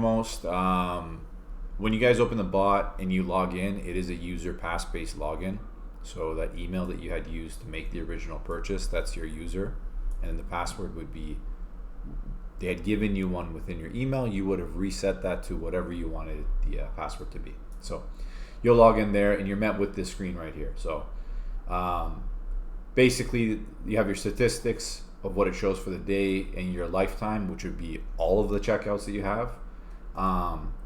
foremost, when you guys open the bot and you log in, it is a user pass-based login. So that email that you had used to make the original purchase, that's your user. And the password would be, they had given you one within your email, you would have reset that to whatever you wanted the password to be. So you'll log in there and you're met with this screen right here. So basically you have your statistics of what it shows for the day and your lifetime, which would be all of the checkouts that you have.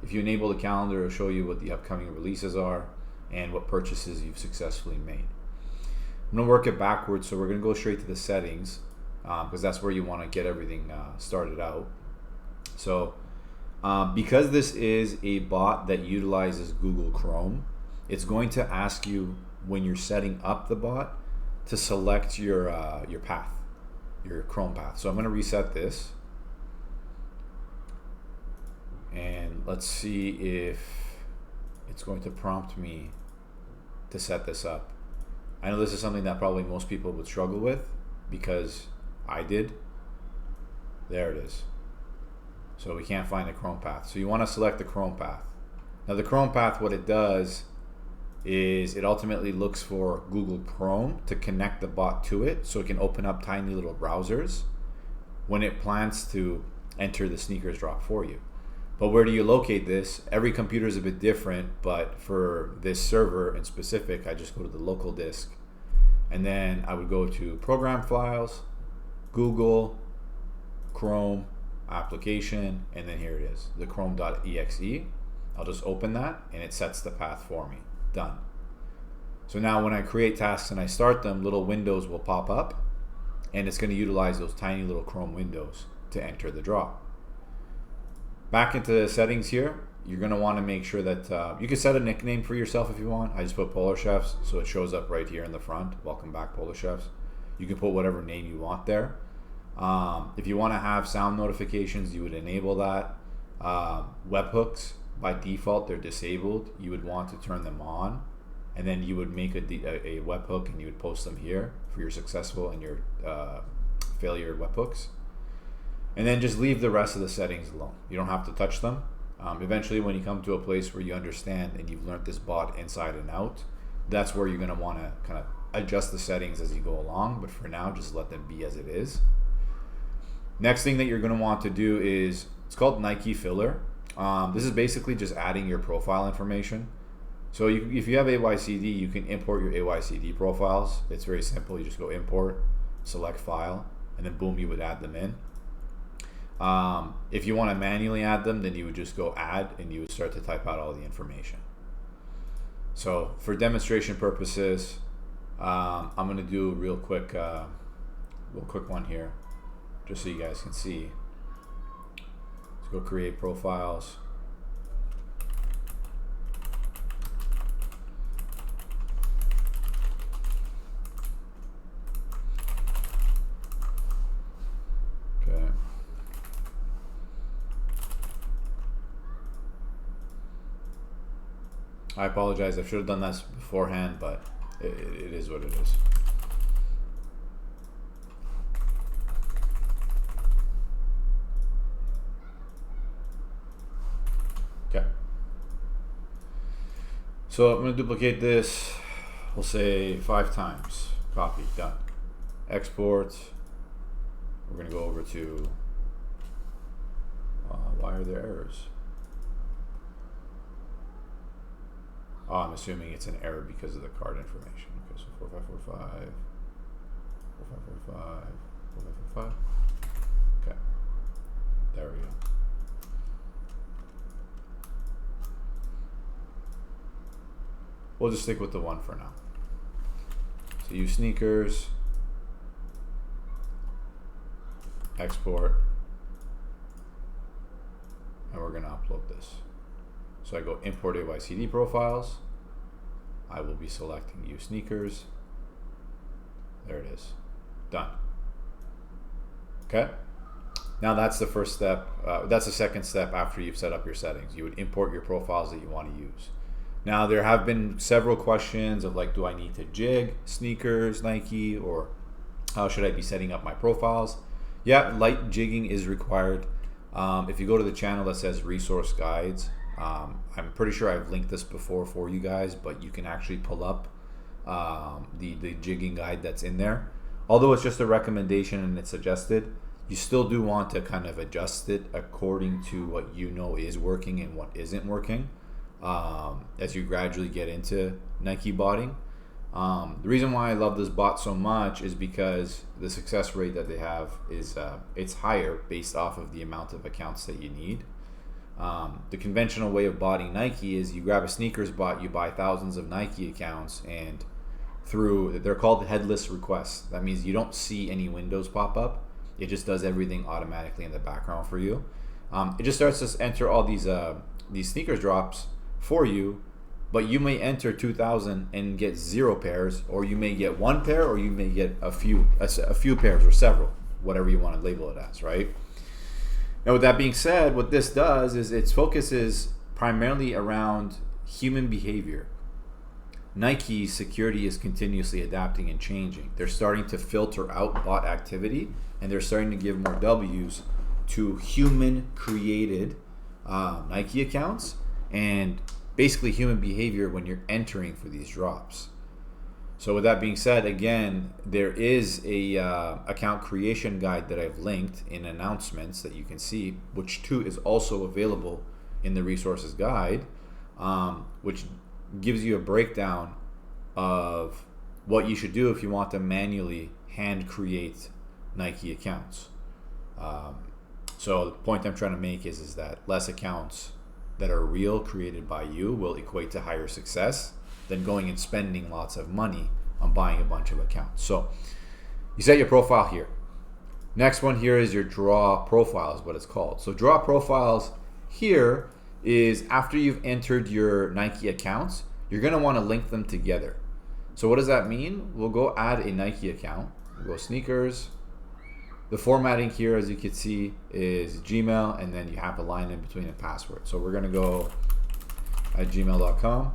If you enable the calendar, it'll show you what the upcoming releases are and what purchases you've successfully made. I'm gonna work it backwards, so we're gonna go straight to the settings because that's where you want to get everything started out. So because this is a bot that utilizes Google Chrome, it's going to ask you when you're setting up the bot to select your path, your Chrome path. So I'm going to reset this, and let's see if it's going to prompt me to set this up. I know this is something that probably most people would struggle with because I did. There it is. So we can't find the Chrome path. So you want to select the Chrome path. Now the Chrome path, what it does is it ultimately looks for Google Chrome to connect the bot to it so it can open up tiny little browsers when it plans to enter the sneakers drop for you. But where do you locate this? Every computer is a bit different, but for this server in specific, I just go to the local disk, and then I would go to Program Files, Google, Chrome, Application, and then here it is, the chrome.exe. I'll just open that and it sets the path for me. Done. So now when I create tasks and I start them, little windows will pop up and it's going to utilize those tiny little Chrome windows to enter the drop. Back into the settings here, you're going to want to make sure that you can set a nickname for yourself if you want. I just put Polar Chefs, so it shows up right here in the front. Welcome back, Polar Chefs. You can put whatever name you want there. If you want to have sound notifications, you would enable that. Webhooks, by default, they're disabled. You would want to turn them on, and then you would make a webhook and you would post them here for your successful and your failure webhooks. And then just leave the rest of the settings alone. You don't have to touch them. Eventually, when you come to a place where you understand and you've learned this bot inside and out, that's where you're going to want to kind of adjust the settings as you go along. But for now, just let them be as it is. Next thing that you're going to want to do is, it's called Nike Filler. This is basically just adding your profile information. So if you have AYCD, you can import your AYCD profiles. It's very simple. You just go import, select file, and then boom, you would add them in. If you want to manually add them, then you would just go add and you would start to type out all the information. So for demonstration purposes, I'm going to do a real quick one here, just so you guys can see. Let's go create profiles. Okay. I apologize, I should have done this beforehand, but it is what it is. Okay. So I'm going to duplicate this, we'll say 5 times. Copy, done. Export. We're going to go over to, why are there errors? Oh, I'm assuming it's an error because of the card information. Okay, so 4545, 4545, 4545. Okay, there we go. We'll just stick with the 1 for now. So uSNKRS, export, and we're going to upload this. So I go import AYCD profiles. I will be selecting uSNKRS. There it is. Done. Okay. Now that's the first step. That's the second step after you've set up your settings. You would import your profiles that you want to use. Now there have been several questions of like, do I need to jig sneakers, Nike, or how should I be setting up my profiles? Yeah, light jigging is required. If you go to the channel that says resource guides, I'm pretty sure I've linked this before for you guys, but you can actually pull up the jigging guide that's in there. Although it's just a recommendation and it's suggested, you still do want to kind of adjust it according to what you know is working and what isn't working as you gradually get into Nike botting. The reason why I love this bot so much is because the success rate that they have is it's higher based off of the amount of accounts that you need. The conventional way of botting Nike is you grab a sneakers bot, you buy thousands of Nike accounts, and they're called headless requests. That means you don't see any windows pop up. It just does everything automatically in the background for you. It just starts to enter all these sneakers drops for you, but you may enter 2,000 and get 0 pairs, or you may get 1 pair, or you may get a few pairs or several, whatever you want to label it as, right? Now, with that being said, what this does is its focus is primarily around human behavior. Nike's security is continuously adapting and changing. They're starting to filter out bot activity, and they're starting to give more W's to human-created Nike accounts and basically human behavior when you're entering for these drops. So with that being said, again, there is a account creation guide that I've linked in announcements that you can see, which too is also available in the resources guide, which gives you a breakdown of what you should do if you want to manually hand create Nike accounts. So the point I'm trying to make is that less accounts that are real created by you will equate to higher success than going and spending lots of money on buying a bunch of accounts. So you set your profile here. Next one here is your draw profile is what it's called. So draw profiles here is after you've entered your Nike accounts, you're going to want to link them together. So what does that mean? We'll go add a Nike account. We'll go sneakers. The formatting here, as you can see, is Gmail, and then you have a line in between a password. So we're going to go at gmail.com,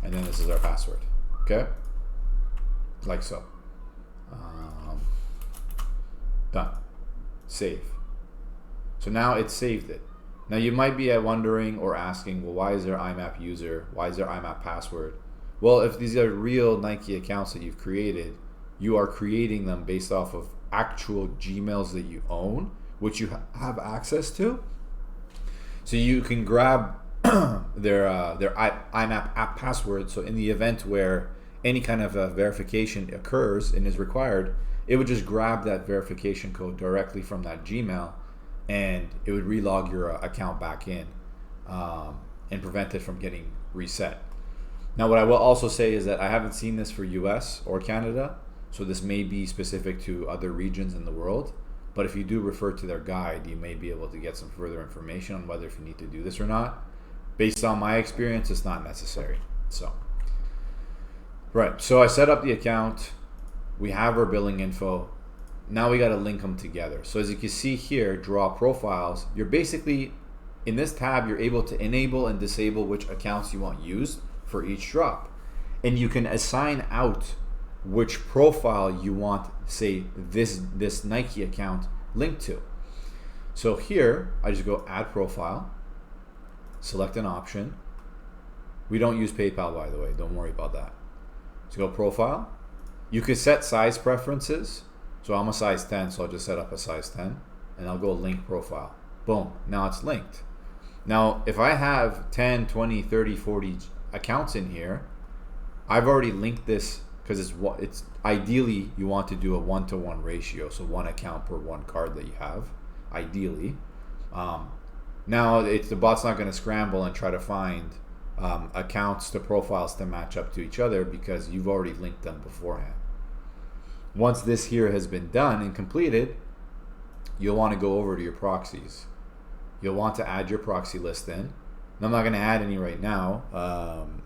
and then this is our password. Okay? Like so. Done. Save. So now it saved it. Now you might be wondering or asking, well, why is there IMAP user? Why is there IMAP password? Well, if these are real Nike accounts that you've created, you are creating them based off of actual Gmails that you own, which you have access to. So you can grab their IMAP app password. So in the event where any kind of verification occurs and is required, it would just grab that verification code directly from that Gmail, and it would relog your account back in and prevent it from getting reset. Now, what I will also say is that I haven't seen this for US or Canada, so this may be specific to other regions in the world. But if you do refer to their guide, you may be able to get some further information on whether if you need to do this or not. Based on my experience, it's not necessary. So, right. So I set up the account. We have our billing info. Now we got to link them together. So as you can see here, draw profiles. You're basically, in this tab, you're able to enable and disable which accounts you want used for each drop. And you can assign out which profile you want, say, this Nike account linked to. So here, I just go add profile, select an option. We don't use PayPal, by the way, don't worry about that. So go profile. You could set size preferences. So I'm a size 10, so I'll just set up a size 10, and I'll go link profile. Boom, now it's linked. Now, if I have 10, 20, 30, 40 accounts in here, I've already linked this because it's ideally you want to do a 1-to-1 ratio, so 1 account per 1 card that you have, ideally. Now the bot's not going to scramble and try to find accounts to profiles to match up to each other because you've already linked them beforehand. Once this here has been done and completed, you'll want to go over to your proxies. You'll want to add your proxy list in. And I'm not going to add any right now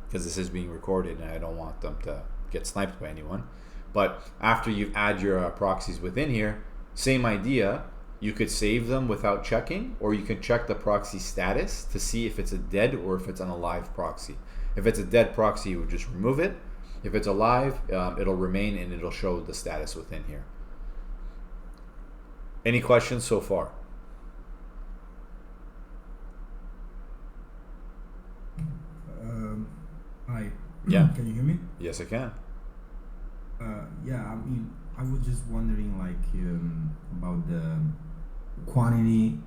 because this is being recorded and I don't want them to get sniped by anyone. But after you've added your proxies within here, same idea. You could save them without checking, or you can check the proxy status to see if it's a dead or if it's an alive proxy. If it's a dead proxy, you would just remove it. If it's alive, it'll remain and it'll show the status within here. Any questions so far? Hi. Yeah. Can you hear me? Yes, I can. Yeah, I mean, I was just wondering, like, about the quantity,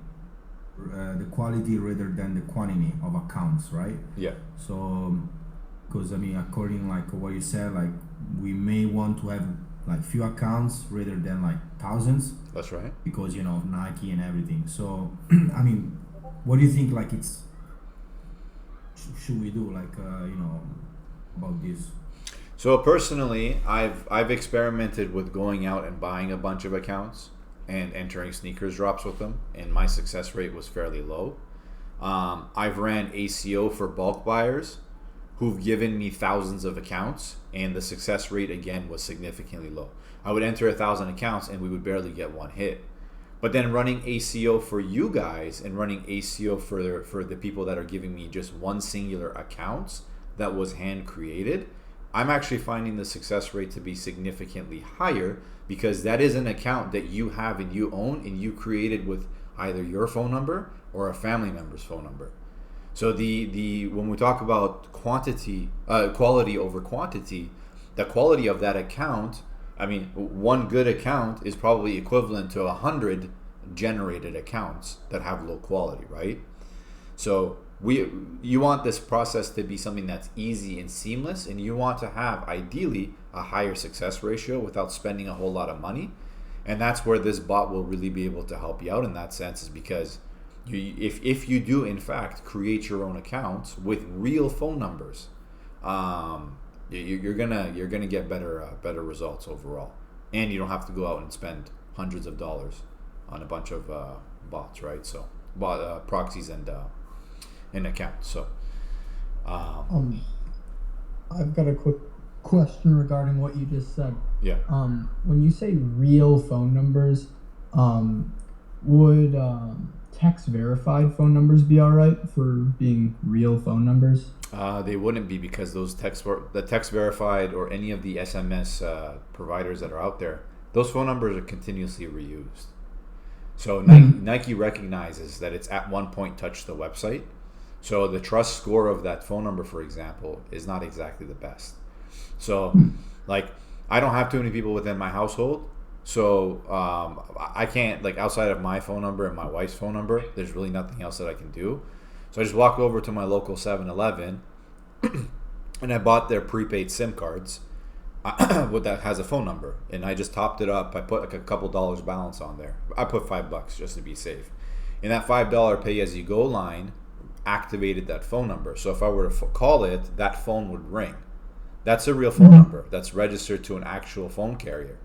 the quality rather than the quantity of accounts, right? Yeah. So, because I mean, according like what you said, like we may want to have like few accounts rather than like thousands That's right. because of Nike and everything. So, I mean, what do you think? Like, should we do like about this? So personally, I've experimented with going out and buying a bunch of accounts and entering sneakers drops with them, and my success rate was fairly low. I've ran ACO for bulk buyers who've given me thousands of accounts, and the success rate again was significantly low. I would enter 1,000 accounts and we would barely get one hit. But then running ACO for you guys and running ACO for the people that are giving me just one singular account that was hand created, I'm actually finding the success rate to be significantly higher because that is an account that you have and you own and you created with either your phone number or a family member's phone number. So the when we talk about quality over quantity, the quality of that account, I mean, one good account is probably equivalent to 100 generated accounts that have low quality, right? So you want this process to be something that's easy and seamless, and you want to have ideally a higher success ratio without spending a whole lot of money. And that's where this bot will really be able to help you out in that sense, is because if you do in fact create your own accounts with real phone numbers, you're gonna get better results overall, and you don't have to go out and spend hundreds of dollars on a bunch of bots, right? So proxies and accounts. So I've got a quick question regarding what you just said. yeah. When you say real phone numbers, would text verified phone numbers be all right for being real phone numbers? They wouldn't be, because those the text verified or any of the SMS providers that are out there, those phone numbers are continuously reused. So Nike recognizes that it's at one point touched the website. So the trust score of that phone number, for example, is not exactly the best. So like, I don't have too many people within my household. So I can't, like, outside of my phone number and my wife's phone number, there's really nothing else that I can do. So I just walked over to my local 7-Eleven and I bought their prepaid SIM cards that has a phone number, and I just topped it up. I put like a couple dollars balance on there. I put $5 just to be safe. And that $5 pay as you go line activated that phone number. So if I were to call it, that phone would ring. That's a real phone number that's registered to an actual phone carrier.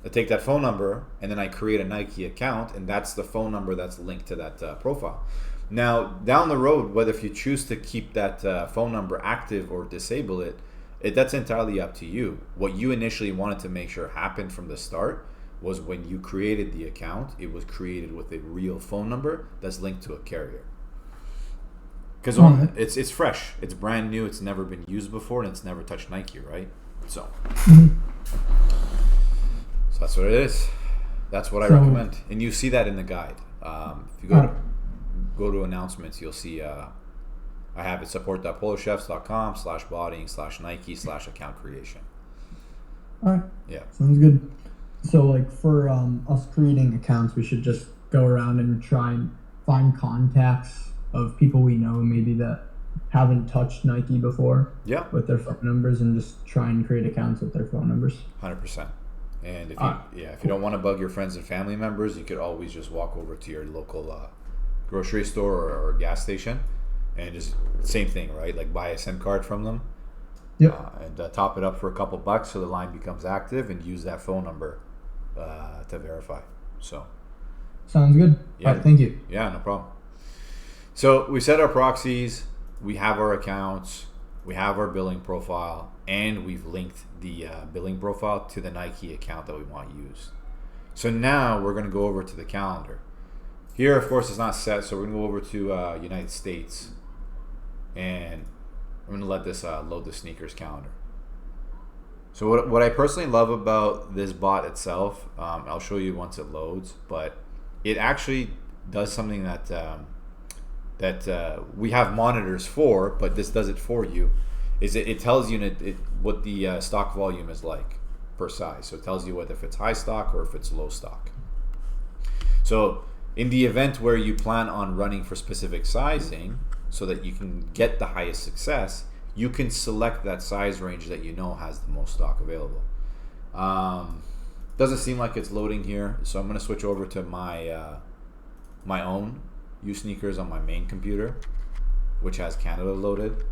I take that phone number and then I create a Nike account, and that's the phone number that's linked to that profile. Now, down the road, whether if you choose to keep that phone number active or disable it, that's entirely up to you. What you initially wanted to make sure happened from the start was when you created the account, it was created with a real phone number that's linked to a carrier. Because it's fresh, it's brand new, it's never been used before, and it's never touched Nike, right? So that's what it is. That's what I recommend, and you see that in the guide. If you go to announcements, you'll see I have it support.polochefs.com/botting/Nike/account creation. All right. Yeah. Sounds good. So, like, for us creating accounts, we should just go around and try and find contacts of people we know maybe that haven't touched Nike before. Yeah. With their phone numbers, and just try and create accounts with their phone numbers. 100%. And if you don't want to bug your friends and family members, you could always just walk over to your local grocery store or gas station, and just same thing, right? Like, buy a SIM card from them. Yep. And top it up for a couple bucks so the line becomes active, and use that phone number to verify. So sounds good. Yeah. All right, thank you. Yeah, no problem. So we set our proxies, we have our accounts, we have our billing profile, and we've linked the billing profile to the Nike account that we want used. So now we're going to go over to the calendar. Here, of course, it's not set, so we're going to go over to United States, and I'm going to let this load the sneakers calendar. So what I personally love about this bot itself, I'll show you once it loads, but it actually does something that that we have monitors for, but this does it for you, is it tells you what the stock volume is like per size. So it tells you whether if it's high stock or if it's low stock. So in the event where you plan on running for specific sizing so that you can get the highest success, you can select that size range that you know has the most stock available. Doesn't seem like it's loading here, so I'm going to switch over to my my own uSNKRS on my main computer, which has Canada loaded.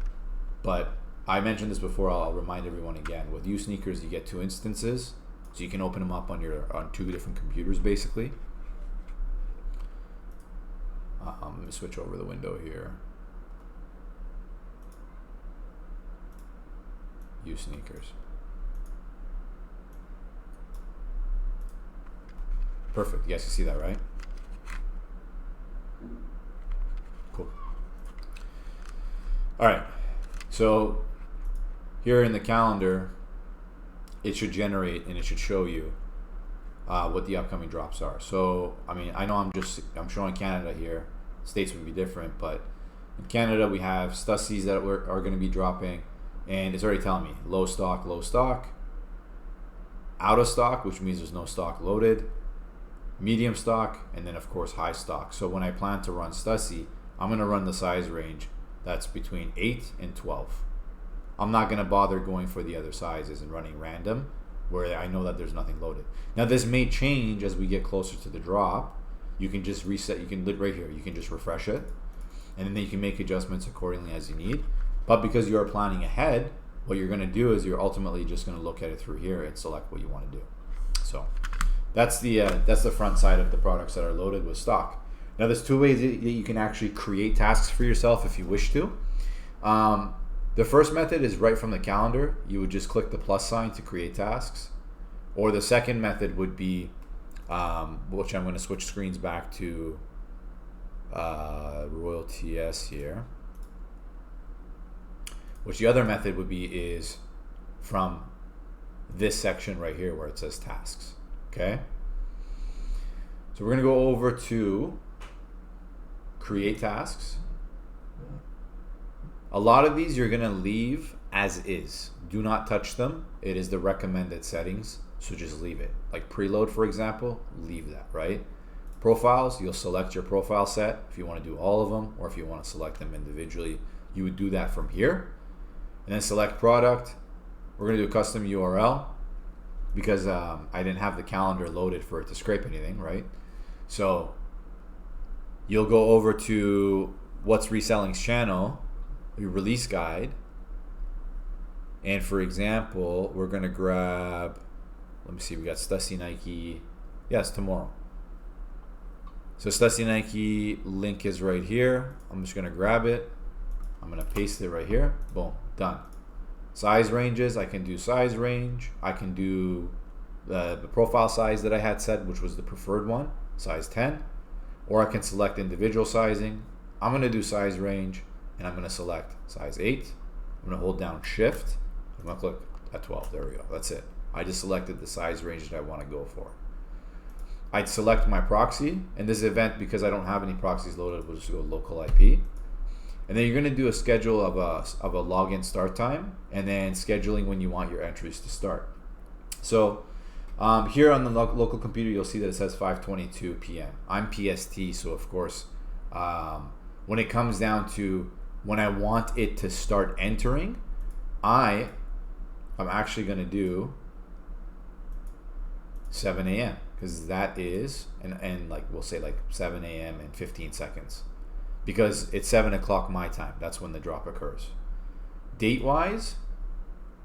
But I mentioned this before, I'll remind everyone again. With uSNKRS, you get 2 instances, so you can open them up on 2 different computers basically. Let me switch over the window here. uSNKRS. Perfect. You guys can see that, right? Cool. All right. So here in the calendar, it should generate and it should show you what the upcoming drops are. So, I mean, I know I'm showing Canada here. States would be different, but in Canada we have Stussies that are going to be dropping, and it's already telling me low stock, out of stock, which means there's no stock loaded, medium stock, and then of course high stock. So when I plan to run Stussie, I'm going to run the size range that's between 8 and 12. I'm not going to bother going for the other sizes and running random where I know that there's nothing loaded. Now this may change as we get closer to the drop. You can just reset, you can right here, you can just refresh it, and then you can make adjustments accordingly as you need. But because you are planning ahead, what you're going to do is you're ultimately just going to look at it through here and select what you want to do. So that's the front side of the products that are loaded with stock. Now there's 2 ways that you can actually create tasks for yourself if you wish to. The first method is right from the calendar. You would just click the plus sign to create tasks. Or the second method would be, which I'm going to switch screens back to Royal TS here. Which the other method would be is from this section right here where it says tasks. Okay? So we're going to go over to create tasks. A lot of these you're going to leave as is. Do not touch them. It is the recommended settings, so just leave it. Like preload, for example, leave that, right? Profiles, you'll select your profile set if you want to do all of them, or if you want to select them individually, you would do that from here. And then select product. We're going to do a custom URL because I didn't have the calendar loaded for it to scrape anything, right? So you'll go over to what's reselling's channel, your release guide, and for example, we're going to grab, let me see, we got Stussy Nike, yes, tomorrow. So Stussy Nike link is right here. I'm just going to grab it. I'm going to paste it right here. Boom, done. Size ranges, I can do size range. I can do the profile size that I had set, which was the preferred one, size 10. Or I can select individual sizing. I'm going to do size range, and I'm going to select size 8. I'm going to hold down shift. I'm going to click at 12. There we go. That's it. I just selected the size range that I want to go for. I'd select my proxy. In this event, because I don't have any proxies loaded, we'll just go local IP. And then you're going to do a schedule of a login start time, and then scheduling when you want your entries to start. So here on the local computer, you'll see that it says 5:22 p.m. I'm PST, so of course, when it comes down to when I want it to start entering, I'm actually going to do 7 a.m. because that is, and like we'll say like 7 a.m. and 15 seconds. Because it's 7 o'clock my time. That's when the drop occurs. Date-wise,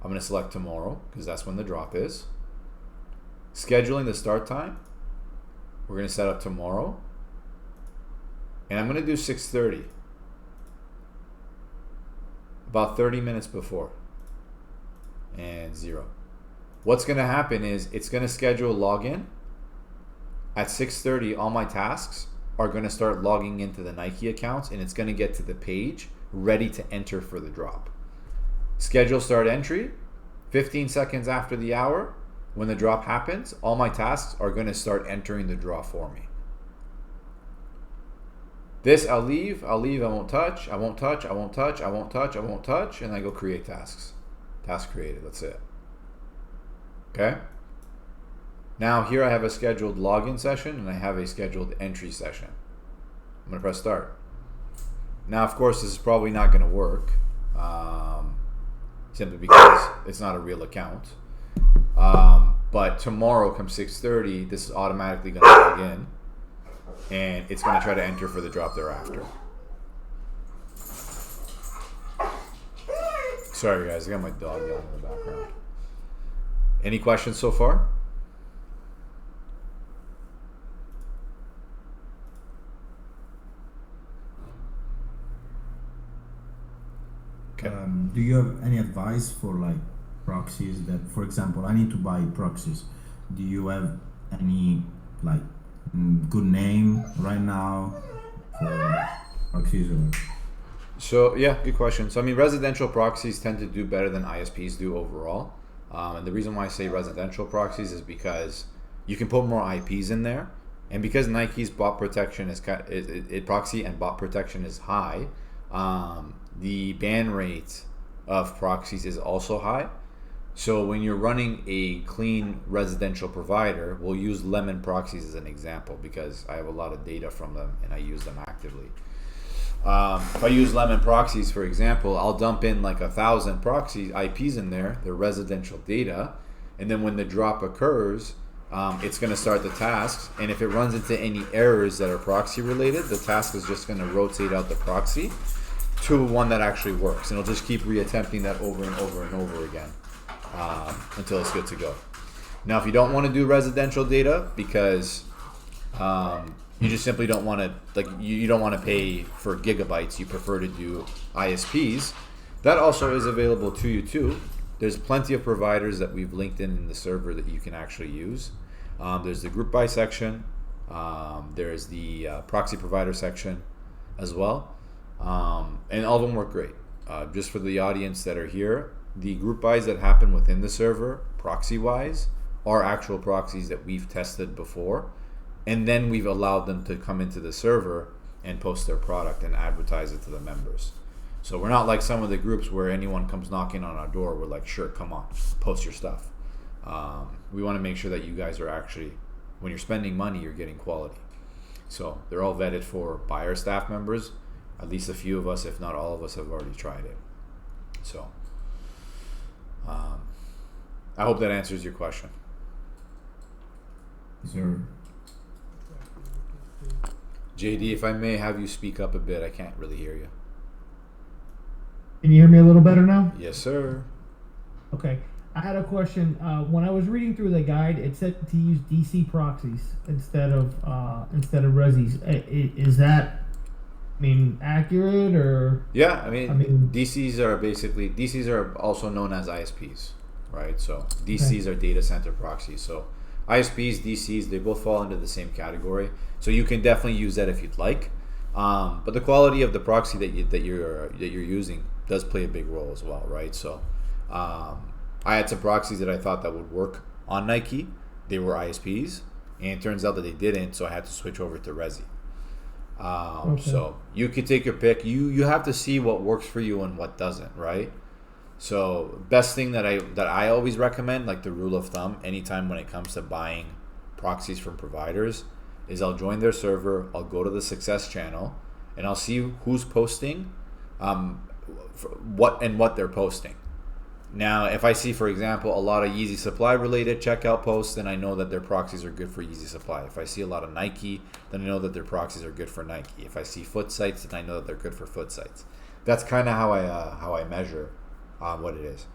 I'm going to select tomorrow because that's when the drop is. Scheduling the start time, we're going to set up tomorrow. And I'm going to do 6:30. About 30 minutes before. And 0. What's going to happen is it's going to schedule login. At 6:30, all my tasks are going to start logging into the Nike accounts, and it's going to get to the page ready to enter for the drop. Schedule start entry, 15 seconds after the hour, when the drop happens, all my tasks are going to start entering the draw for me. This I'll leave, I won't touch, I won't touch, I won't touch, I won't touch, I won't touch, and I go create tasks. Task created, that's it. Okay? Now here I have a scheduled login session and I have a scheduled entry session. I'm gonna press start. Now of course this is probably not gonna work, simply because it's not a real account. But tomorrow come 6:30, this is automatically gonna log in. And it's going to try to enter for the drop thereafter. Sorry guys, I got my dog yelling in the background. Any questions so far? Okay. Do you have any advice for like proxies that, for example, I need to buy proxies? Do you have any like good name right now for proxies? So yeah, good question. So I mean, residential proxies tend to do better than ISPs do overall. And the reason why I say residential proxies is because you can put more IPs in there, and because Nike's bot protection is proxy and bot protection is high, the ban rate of proxies is also high. So when you're running a clean residential provider, we'll use Lemon proxies as an example because I have a lot of data from them and I use them actively. If I use Lemon proxies, for example, I'll dump in like 1,000 proxies, IPs in there, their residential data, and then when the drop occurs, it's going to start the tasks, and if it runs into any errors that are proxy related, the task is just going to rotate out the proxy to one that actually works, and it'll just keep reattempting that over and over and over again. Until it's good to go. Now, if you don't want to do residential data because you just simply don't want to, like you don't want to pay for gigabytes, you prefer to do ISPs, that also is available to you too. There's plenty of providers that we've linked in the server that you can actually use. There's the group by section, there's the proxy provider section as well, and all of them work great. Just for the audience that are here, the group buys that happen within the server, proxy-wise, are actual proxies that we've tested before, and then we've allowed them to come into the server and post their product and advertise it to the members. So we're not like some of the groups where anyone comes knocking on our door, we're like, sure, come on, post your stuff. We want to make sure that you guys are actually, when you're spending money, you're getting quality. So they're all vetted for buyer staff members. At least a few of us, if not all of us, have already tried it. So I hope that answers your question. Sir. JD, if I may have you speak up a bit, I can't really hear you. Can you hear me a little better now? Yes, sir. Okay. I had a question. When I was reading through the guide, it said to use DC proxies instead of resis. Is that, accurate or? Yeah, I mean DCs are also known as ISPs, right? So DCs are data center proxies. So ISPs, DCs, they both fall into the same category. So you can definitely use that if you'd like. But the quality of the proxy that you're using does play a big role as well, right? So I had some proxies that I thought that would work on Nike. They were ISPs, and it turns out that they didn't, so I had to switch over to Resi. So you could take your pick. You have to see what works for you and what doesn't, right? So best thing that I always recommend, like the rule of thumb, anytime when it comes to buying proxies from providers, is I'll join their server, I'll go to the success channel, and I'll see who's posting, what they're posting. Now, if I see, for example, a lot of Yeezy Supply related checkout posts, then I know that their proxies are good for Yeezy Supply. If I see a lot of Nike, then I know that their proxies are good for Nike. If I see foot sites, then I know that they're good for foot sites. That's kind of how I measure what it is.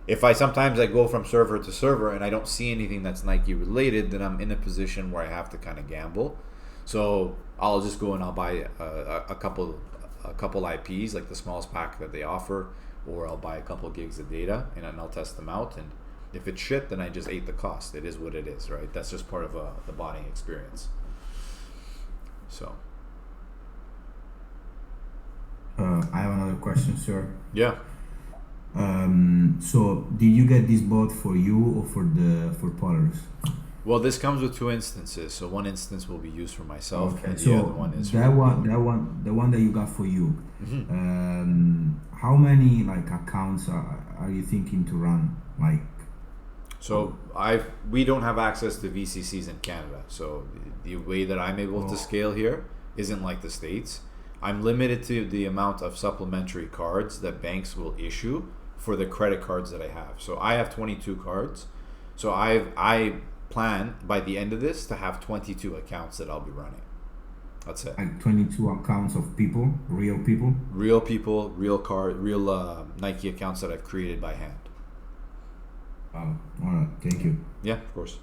If sometimes I go from server to server and I don't see anything that's Nike related, then I'm in a position where I have to kind of gamble. So I'll just go and I'll buy a couple IPs, like the smallest pack that they offer, or I'll buy a couple gigs of data and then I'll test them out. And if it's shit, then I just ate the cost. It is what it is, right? That's just part of the botting experience. So. I have another question, sir. Yeah. So did you get this bot for you or for Polaris? Well, this comes with two instances. So one instance will be used for myself, Okay, and the so other one is that one that you got for you. How many like accounts are you thinking to run? Like, So we don't have access to VCCs in Canada. So the way that I'm able to scale here isn't like the States. I'm limited to the amount of supplementary cards that banks will issue for the credit cards that I have. So I have 22 cards. So I plan by the end of this to have 22 accounts that I'll be running. That's it. like 22 accounts of people, real people. Real people, real Nike accounts that I've created by hand. All right, thank you. Yeah, of course.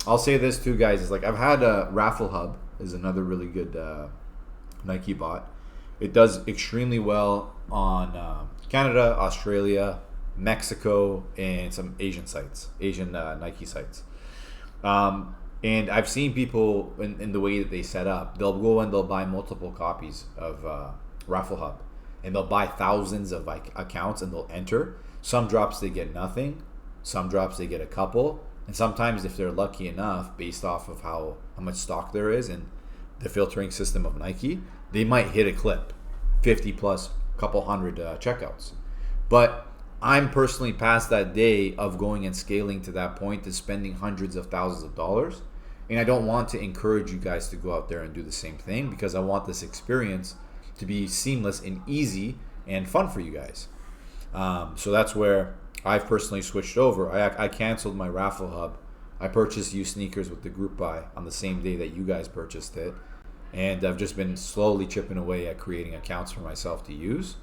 I'll say this too, guys. Is like I've had a Raffle Hub is another really good Nike bot. It does extremely well on Canada, Australia, Mexico, and some Asian Nike sites. And I've seen people in the way that they set up. They'll go and they'll buy multiple copies of Raffle Hub, and they'll buy thousands of like accounts and they'll enter. Some drops they get nothing, some drops they get a couple, and sometimes if they're lucky enough, based off of how much stock there is and the filtering system of Nike, they might hit a clip, 50 plus, couple hundred checkouts. But I'm personally past that day of going and scaling to that point to spending hundreds of thousands of dollars. And I don't want to encourage you guys to go out there and do the same thing, because I want this experience to be seamless and easy and fun for you guys. So that's where I've personally switched over. I canceled my Raffle Hub. I purchased uSNKRS with the group buy on the same day that you guys purchased it. And I've just been slowly chipping away at creating accounts for myself to use.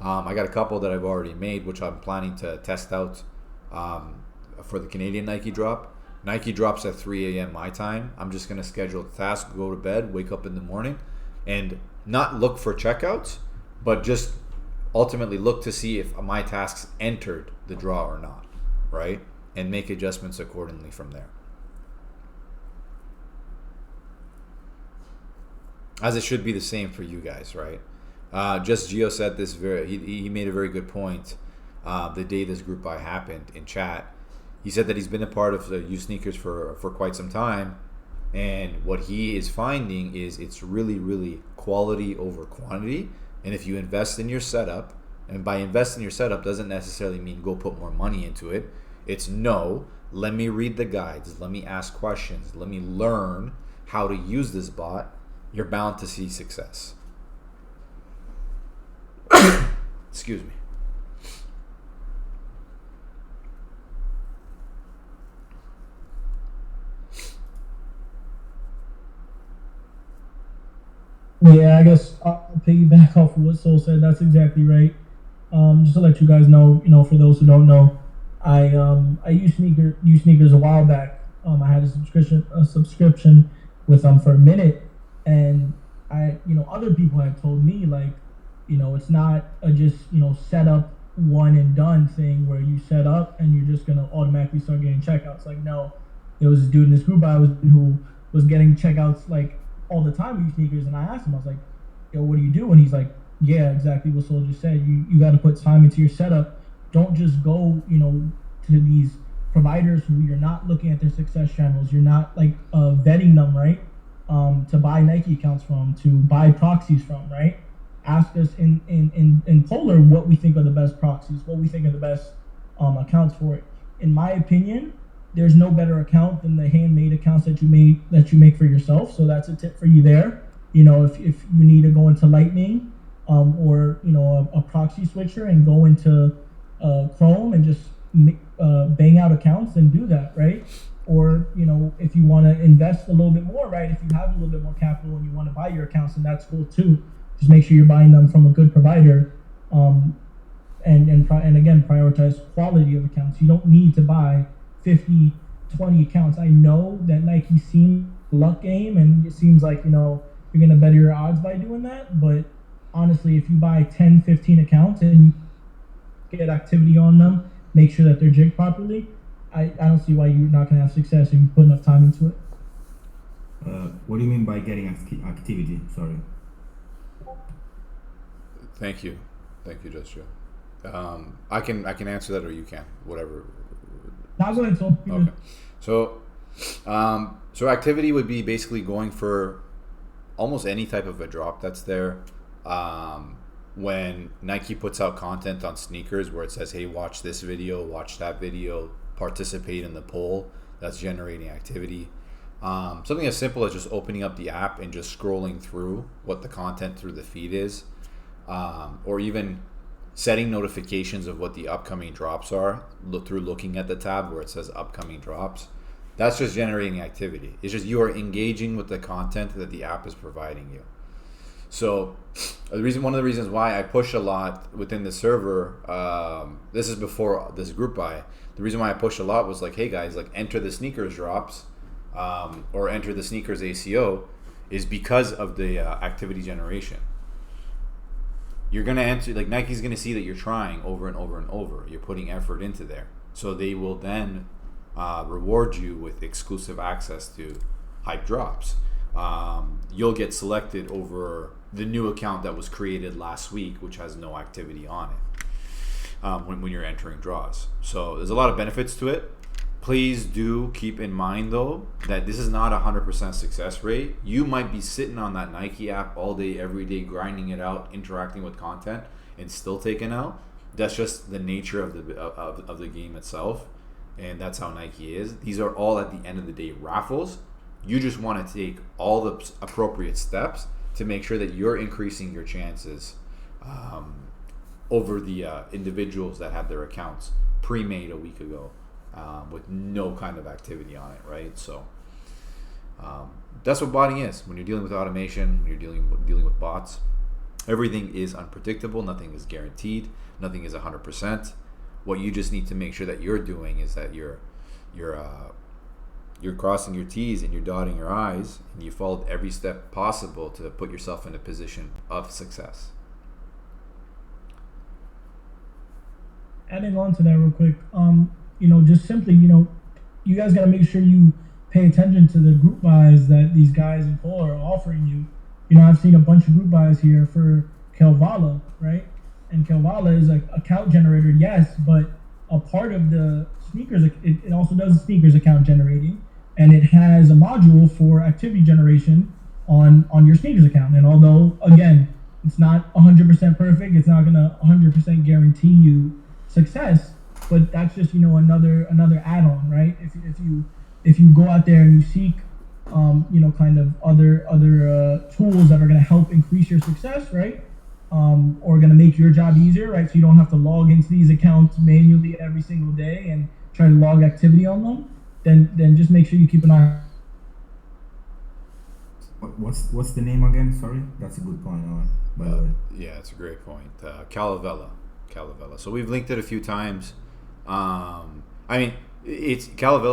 I got a couple that I've already made, which I'm planning to test out for the Canadian Nike drop. Nike drops at 3 a.m. my time. I'm just going to schedule a task, go to bed, wake up in the morning, and not look for checkouts, but just ultimately look to see if my tasks entered the draw or not, right? And make adjustments accordingly from there. As it should be the same for you guys, right? Just Gio said this he made a very good point the day this group buy happened in chat. He said that he's been a part of the uSNKRS for quite some time, and what he is finding is it's really, really quality over quantity. And if you invest in your setup, and by invest in your setup doesn't necessarily mean go put more money into it. It's no, let me read the guides, let me ask questions, let me learn how to use this bot. You're bound to see success. Excuse me. Yeah, I guess I'll piggyback off of what Soul said. That's exactly right. Just to let you guys know, for those who don't know, I used uSNKRS a while back. I had a subscription with them for a minute, and other people had told me like, it's not a just set up one and done thing where you set up and you're just gonna automatically start getting checkouts. Like, no, there was a dude in this group who was getting checkouts like all the time with uSNKRS, and I asked him, I was like, yo, what do you do? And he's like, yeah, exactly what Soul just said. You got to put time into your setup. Don't just go, to these providers who you're not looking at their success channels. You're not like vetting them, right? To buy Nike accounts from, to buy proxies from, right? Ask us in Polar what we think are the best proxies, what we think are the best accounts for it. In my opinion, there's no better account than the handmade accounts that you make for yourself. So that's a tip for you there. If you need to go into Lightning or a proxy switcher and go into Chrome and just bang out accounts, and do that, right? Or if you want to invest a little bit more, right? If you have a little bit more capital and you want to buy your accounts, then that's cool too. Just make sure you're buying them from a good provider, and again, prioritize quality of accounts. You don't need to buy 50, 20 accounts. I know that Nike seems luck game, and it seems like you're gonna better your odds by doing that. But honestly, if you buy 10, 15 accounts and you get activity on them, make sure that they're jigged properly, I don't see why you're not gonna have success if you put enough time into it. What do you mean by getting activity? Sorry. Thank you, Joshua. I can answer that, or you can, whatever. Now go ahead, so Okay. So activity would be basically going for almost any type of a drop that's there. When Nike puts out content on sneakers where it says, hey, watch this video, watch that video, participate in the poll, that's generating activity. Something as simple as just opening up the app and just scrolling through what the content through the feed is, or even setting notifications of what the upcoming drops are through looking at the tab where it says upcoming drops. That's just generating activity. It's just you are engaging with the content that the app is providing you. So one of the reasons why I push a lot within the server, this is before this group buy, the reason why I push a lot was like, hey guys, like enter the sneakers drops, or enter the sneakers ACO, is because of the activity generation. You're gonna enter, like Nike's gonna see that you're trying over and over and over. You're putting effort into there, so they will then reward you with exclusive access to hype drops. You'll get selected over the new account that was created last week, which has no activity on it, when you're entering draws. So there's a lot of benefits to it. Please do keep in mind though that this is not 100% success rate. You might be sitting on that Nike app all day, every day, grinding it out, interacting with content, and still taking out. That's just the nature of the game itself, and that's how Nike is. These are all at the end of the day raffles. You just want to take all the appropriate steps to make sure that you're increasing your chances over the individuals that had their accounts pre-made a week ago with no kind of activity on it, right? So that's what botting is. When you're dealing with automation, when you're dealing with bots, everything is unpredictable. Nothing is guaranteed. Nothing is 100%. What you just need to make sure that you're doing is that you're crossing your T's and you're dotting your I's, and you followed every step possible to put yourself in a position of success. adding on to that real quick, just simply, you guys got to make sure you pay attention to the group buys that these guys in Poll are offering you. I've seen a bunch of group buys here for Kelvala, right? And Kelvala is an account generator, yes, but a part of the sneakers, it also does the sneakers account generating, and it has a module for activity generation on your sneakers account. And although, again, it's not 100% perfect, it's not going to 100% guarantee you success, but that's just another add-on, right? If you go out there and you seek kind of other tools that are going to help increase your success, right? Or going to make your job easier, right? So you don't have to log into these accounts manually every single day and try to log activity on them. Then just make sure you keep an eye. What's the name again? Sorry, that's a good point. By the way. Yeah, it's a great point. Calavella. So we've linked it a few times. Calavella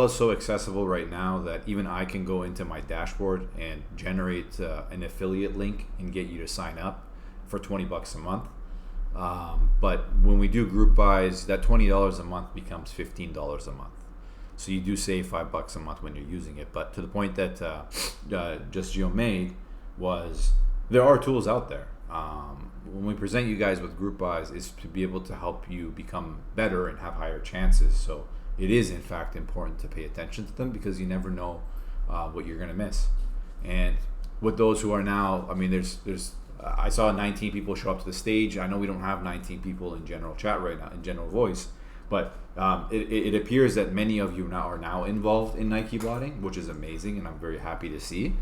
is so accessible right now that even I can go into my dashboard and generate an affiliate link and get you to sign up for $20 a month. But when we do group buys, that $20 a month becomes $15 a month. So you do save $5 a month when you're using it. But to the point that just Gio made was, there are tools out there. When we present you guys with group buys, is to be able to help you become better and have higher chances. So it is in fact important to pay attention to them, because you never know what you're going to miss. And with those who are now, there's I saw 19 people show up to the stage. I know we don't have 19 people in general chat right now, in general voice, but it appears that many of you are now involved in Nike botting, which is amazing, and I'm very happy to see.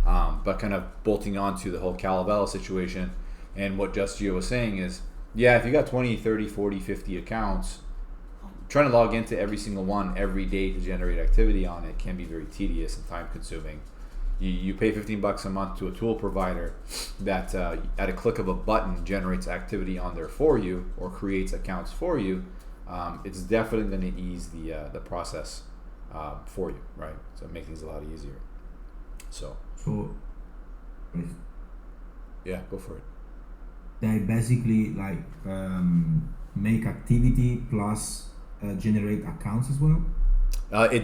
But kind of bolting on to the whole Calavella situation, and what Just Gio was saying is, yeah, if you got 20, 30, 40, 50 accounts, trying to log into every single one every day to generate activity on it can be very tedious and time consuming. You pay $15 a month to a tool provider that at a click of a button generates activity on there for you, or creates accounts for you. It's definitely going to ease the process for you, right? So make things a lot easier. So yeah, go for it. They basically make activity plus generate accounts as well. It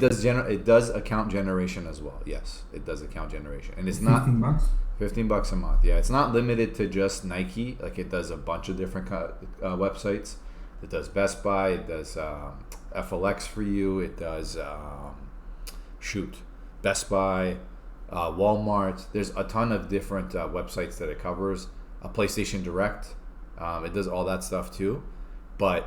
does account generation as well. Yes, it does account generation, and it's not $15. $15 a month. Yeah, it's not limited to just Nike. Like, it does a bunch of different websites. It does Best Buy. It does FLX for you. It does Best Buy, Walmart. There's a ton of different websites that it covers. PlayStation Direct. It does all that stuff too. But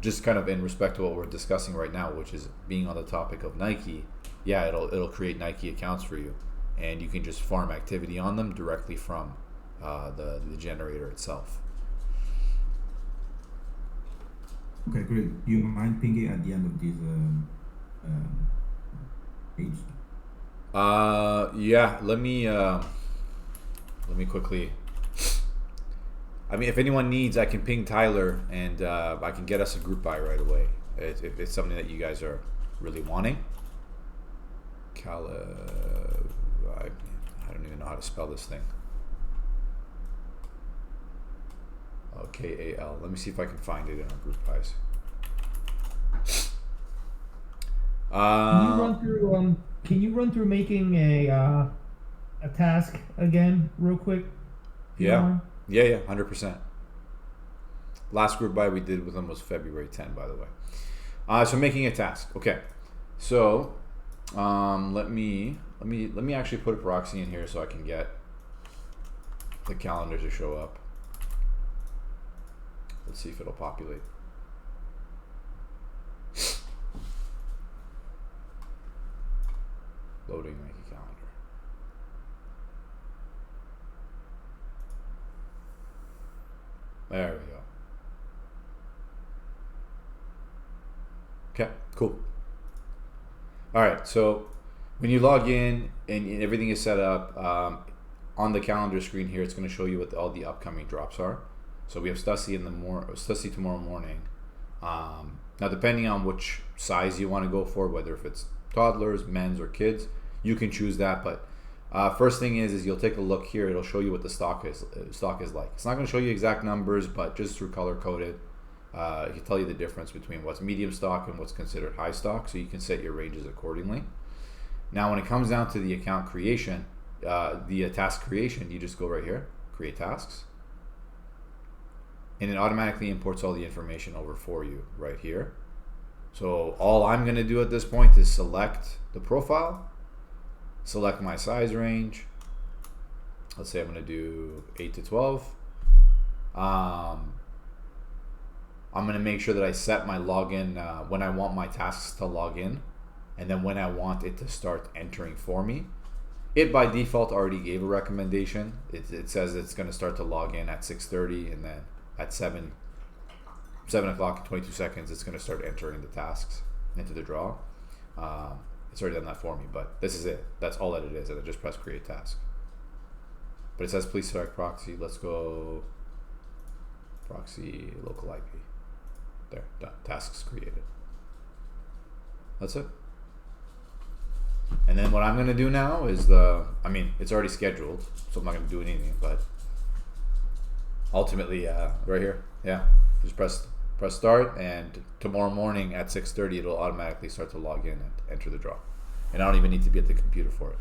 just kind of in respect to what we're discussing right now, which is being on the topic of Nike, yeah, it'll create Nike accounts for you, and you can just farm activity on them directly from the generator itself. Okay, great. Do you mind pinging at the end of this page? Yeah. Let me quickly. I mean, if anyone needs, I can ping Tyler, and I can get us a group buy right away if it's something that you guys are really wanting. I don't even know how to spell this thing. KAL. Let me see if I can find it in our group buys. Can you run through making a task again real quick? Yeah. Yeah, 100%. Last group buy we did with them was February 10, by the way. So making a task. Okay. So let me actually put a proxy in here so I can get the calendar to show up. Let's see if it'll populate. Loading Nike calendar. There we go. Okay, cool. All right, so when you log in and everything is set up, on the calendar screen here, it's going to show you what all the upcoming drops are. So we have Stussy tomorrow morning. Now, depending on which size you want to go for, whether if it's toddlers, men's, or kids, you can choose that. But first thing is you'll take a look here. It'll show you what the stock is like. It's not going to show you exact numbers, but just through color coded, it can tell you the difference between what's medium stock and what's considered high stock. So you can set your ranges accordingly. Now, when it comes down to the account creation, the task creation, you just go right here, create tasks. And it automatically imports all the information over for you right here. So all I'm going to do at this point is select the profile, select my size range. Let's say I'm going to do 8 to 12. I'm going to make sure that I set my login when I want my tasks to log in, and then when I want it to start entering for me. It by default already gave a recommendation. It says it's going to start to log in at 6:30, and then at 7 o'clock and 22 seconds, it's going to start entering the tasks into the draw. It's already done that for me, but this is it. That's all that it is, and I just press create task. But it says please select proxy. Let's go proxy local IP. There, done. Tasks created. That's it. And then what I'm going to do now is it's already scheduled, so I'm not going to do anything, but ultimately, right here, yeah, just press start, and tomorrow morning at 6:30, it'll automatically start to log in and enter the draw. And I don't even need to be at the computer for it.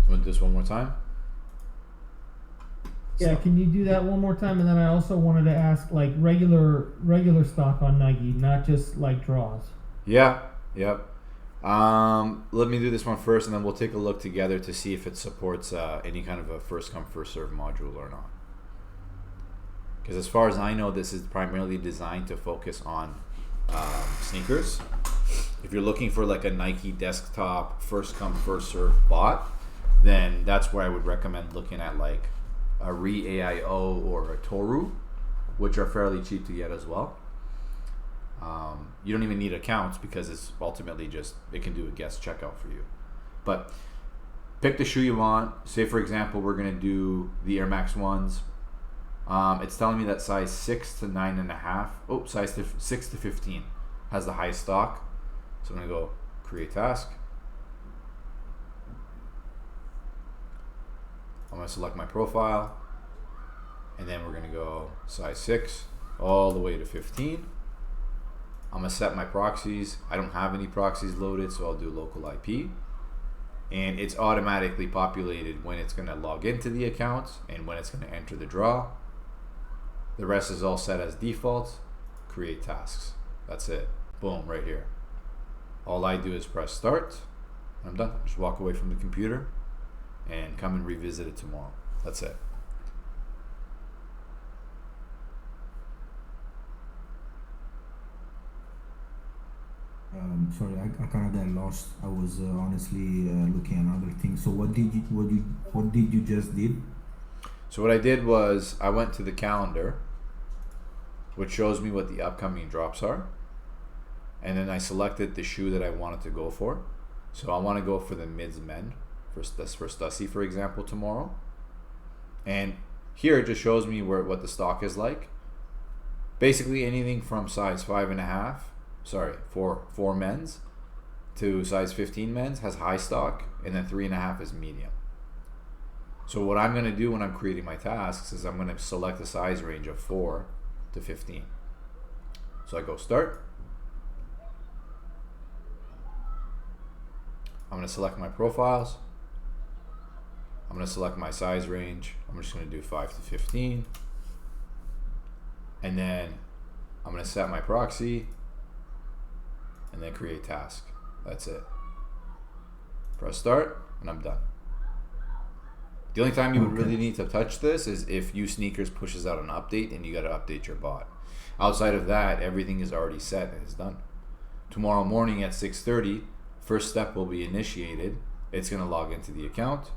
I'm going to do this one more time. Yeah, can you do that one more time? And then I also wanted to ask, like, regular stock on Nike, not just like draws. Yeah, yep. Let me do this one first, and then we'll take a look together to see if it supports any kind of a first come first serve module or not. Because as far as I know, this is primarily designed to focus on sneakers. If you're looking for like a Nike desktop first come first serve bot, then that's where I would recommend looking at like a ReAIO or a Toru, which are fairly cheap to get as well. You don't even need accounts because it's ultimately just, it can do a guest checkout for you. But pick the shoe you want. Say for example, we're going to do the Air Max 1s. It's telling me that size 6 to 9.5. Size 6 to 15 has the highest stock. So I'm going to go create task. I'm going to select my profile. And then we're going to go size 6 all the way to 15. I'm going to set my proxies. I don't have any proxies loaded, so I'll do local IP. and it's automatically populated when it's going to log into the account and when it's going to enter the draw. The rest is all set as default. Create tasks. That's it. Boom, right here. All I do is press start. I'm done. Just walk away from the computer and come and revisit it tomorrow. That's it. Sorry, I kind of got lost. I was honestly looking at other things. So what did you just did? So what I did was I went to the calendar, which shows me what the upcoming drops are, and then I selected the shoe that I wanted to go for. So I want to go for the mids men for Stussy, for example, tomorrow. And here it just shows me what the stock is like. Basically anything from size 5.5, for men's to size 15 men's has high stock, and then 3.5 is medium. So what I'm going to do when I'm creating my tasks is I'm going to select a size range of 4 to 15. So I go start. I'm going to select my profiles. I'm going to select my size range. I'm just going to do 5 to 15. And then I'm going to set my proxy and then create task. That's it. Press start and I'm done. The only time you would really need to touch this is if uSNKRS pushes out an update and you got to update your bot. Outside of that, everything is already set and is done. Tomorrow morning at 6:30, first step will be initiated. It's going to log into the account,